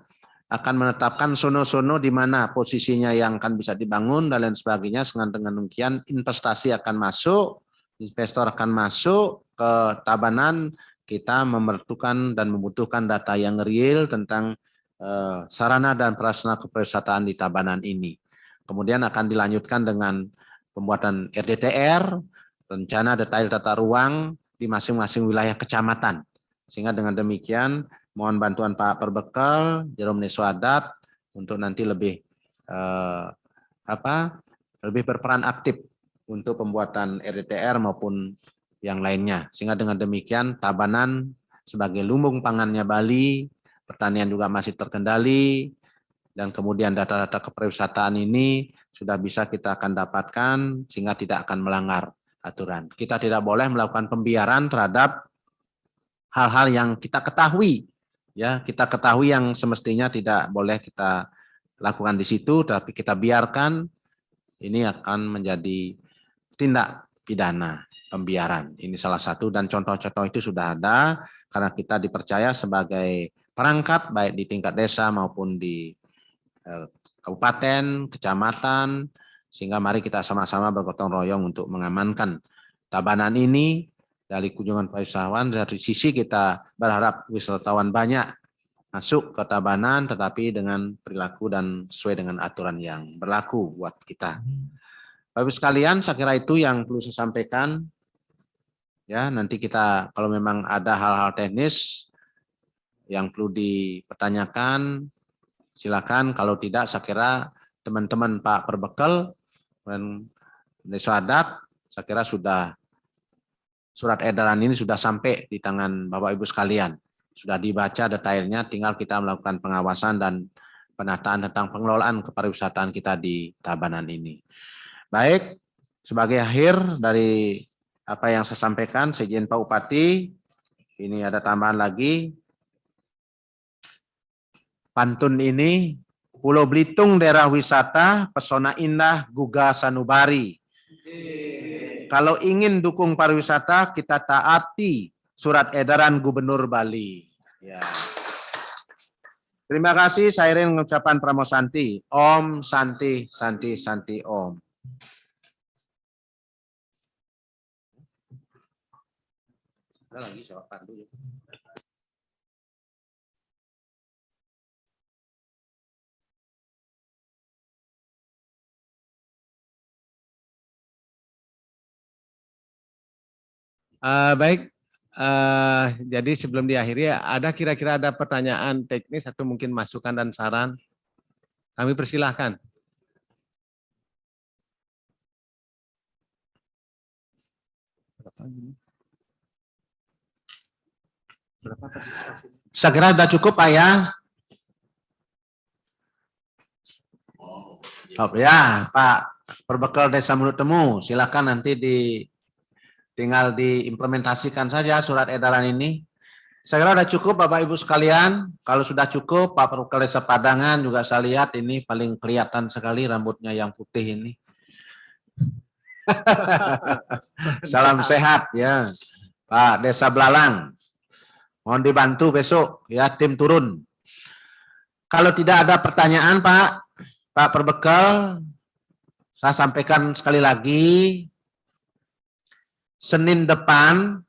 akan menetapkan sono-sono di mana posisinya yang akan bisa dibangun dan lain sebagainya. Dengan demikian investasi akan masuk, investor akan masuk ke Tabanan. Kita memerlukan dan membutuhkan data yang real tentang sarana dan prasarana kepariwisataan di Tabanan ini. Kemudian akan dilanjutkan dengan pembuatan RDTR, rencana detail tata ruang di masing-masing wilayah kecamatan. Sehingga dengan demikian mohon bantuan Pak Perbekal, Jerome Neswadat untuk nanti lebih lebih berperan aktif untuk pembuatan RDTR maupun yang lainnya. Sehingga dengan demikian Tabanan sebagai lumbung pangannya Bali, pertanian juga masih terkendali, dan kemudian data-data kepariwisataan ini sudah bisa kita akan dapatkan sehingga tidak akan melanggar aturan. Kita tidak boleh melakukan pembiaran terhadap hal-hal yang kita ketahui, ya kita ketahui yang semestinya tidak boleh kita lakukan di situ, tapi kita biarkan, ini akan menjadi tindak pidana pembiaran. Ini salah satu dan contoh-contoh itu sudah ada karena kita dipercaya sebagai perangkat baik di tingkat desa maupun di kabupaten, kecamatan, sehingga mari kita sama-sama bergotong royong untuk mengamankan Tabanan ini. Dari kunjungan wisatawan, dari sisi kita berharap wisatawan banyak masuk ke Tabanan, tetapi dengan perilaku dan sesuai dengan aturan yang berlaku buat kita. Bapak sekalian, saya kira itu yang perlu saya sampaikan. Ya, nanti kita kalau memang ada hal-hal teknis yang perlu dipertanyakan, silakan. Kalau tidak, saya kira teman-teman Pak Perbekal dan Neswadat, saya kira sudah surat edaran ini sudah sampai di tangan Bapak Ibu sekalian. Sudah dibaca detailnya, tinggal kita melakukan pengawasan dan penataan tentang pengelolaan kepariwisataan kita di Tabanan ini. Baik, sebagai akhir dari apa yang saya sampaikan, saya izin Pak Bupati, ini ada tambahan lagi. Pantun ini, Pulau Belitung daerah wisata, pesona indah, gugah sanubari. Kalau ingin dukung pariwisata, kita taati surat edaran Gubernur Bali. Ya. Terima kasih, saya iring mengucapkan pramosanti. Om Santi, Santi, Santi, Om. Ada lagi jawab pandu ya. Baik, jadi sebelum diakhiri, ada kira-kira ada pertanyaan teknis atau mungkin masukan dan saran? Kami persilahkan. Saya kira sudah cukup Pak ya. Ya Pak Perbekal Desa Mulut Temu, silakan nanti tinggal diimplementasikan saja surat edaran ini. Saya kira sudah cukup Bapak Ibu sekalian. Kalau sudah cukup, Pak Perbekal Desa Padangan juga saya lihat ini paling kelihatan sekali rambutnya yang putih ini. Salam sehat ya. Pak Desa Belalang. Mohon dibantu besok ya tim turun. Kalau tidak ada pertanyaan Pak Perbekal, saya sampaikan sekali lagi. Senin depan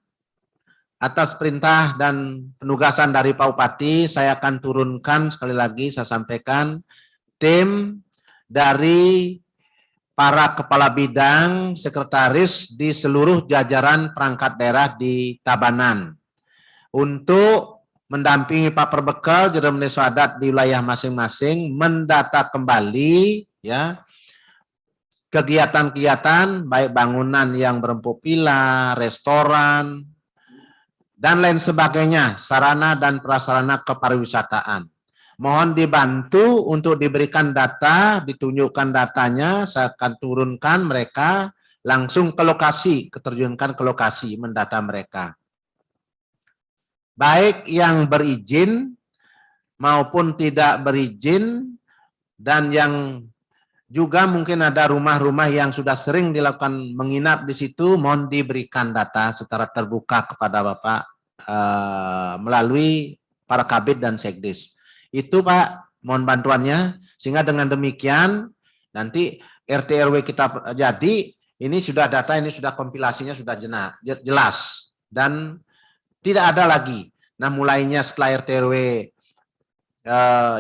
atas perintah dan penugasan dari Pak Bupati, saya akan turunkan sekali lagi saya sampaikan tim dari para kepala bidang, sekretaris di seluruh jajaran perangkat daerah di Tabanan untuk mendampingi Pak Perbekal Jerome Neswadat di wilayah masing-masing mendata kembali ya kegiatan-kegiatan baik bangunan yang berempuk pilar, restoran, dan lain sebagainya, sarana dan prasarana kepariwisataan. Mohon dibantu untuk diberikan data, ditunjukkan datanya, saya akan turunkan mereka langsung ke lokasi, keterjunkan ke lokasi, mendata mereka. Baik yang berizin maupun tidak berizin, dan yang juga mungkin ada rumah-rumah yang sudah sering dilakukan menginap di situ, mohon diberikan data secara terbuka kepada Bapak melalui para kabid dan sekdes. Itu Pak mohon bantuannya, sehingga dengan demikian nanti RT RW kita jadi ini sudah data, ini sudah kompilasinya sudah jelas dan tidak ada lagi. Nah, mulainya setelah RT RW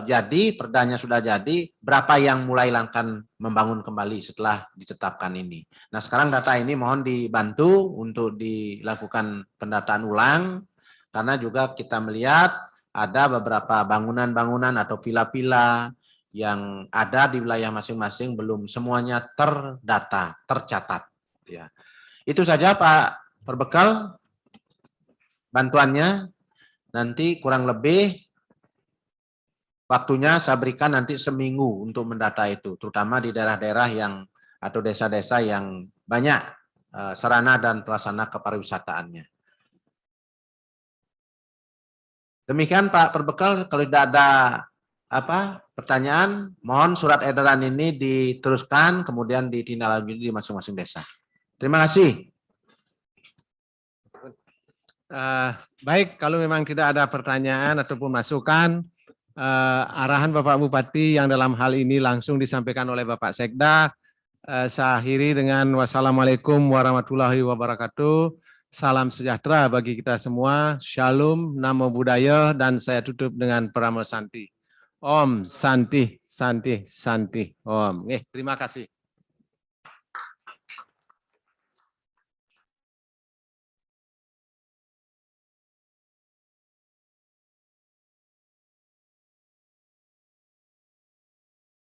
jadi, perdanya sudah jadi, berapa yang mulai akan membangun kembali setelah ditetapkan ini. Nah, sekarang data ini mohon dibantu untuk dilakukan pendataan ulang, karena juga kita melihat ada beberapa bangunan-bangunan atau villa-villa yang ada di wilayah masing-masing belum semuanya terdata, tercatat. Ya. Itu saja Pak Perbekal bantuannya, nanti kurang lebih waktunya saya berikan nanti seminggu untuk mendata itu, terutama di daerah-daerah yang atau desa-desa yang banyak sarana dan prasarana kepariwisataannya. Demikian Pak Perbekal, kalau tidak ada pertanyaan, mohon surat edaran ini diteruskan kemudian ditindaklanjuti di masing-masing desa. Terima kasih. Baik, kalau memang tidak ada pertanyaan ataupun masukan, arahan Bapak Bupati yang dalam hal ini langsung disampaikan oleh Bapak Sekda, saya akhiri dengan wassalamualaikum warahmatullahi wabarakatuh. Salam sejahtera bagi kita semua. Shalom, namo buddhaya, dan saya tutup dengan Parama Santi. Om Santi, Santi, Santi. Om. Terima kasih.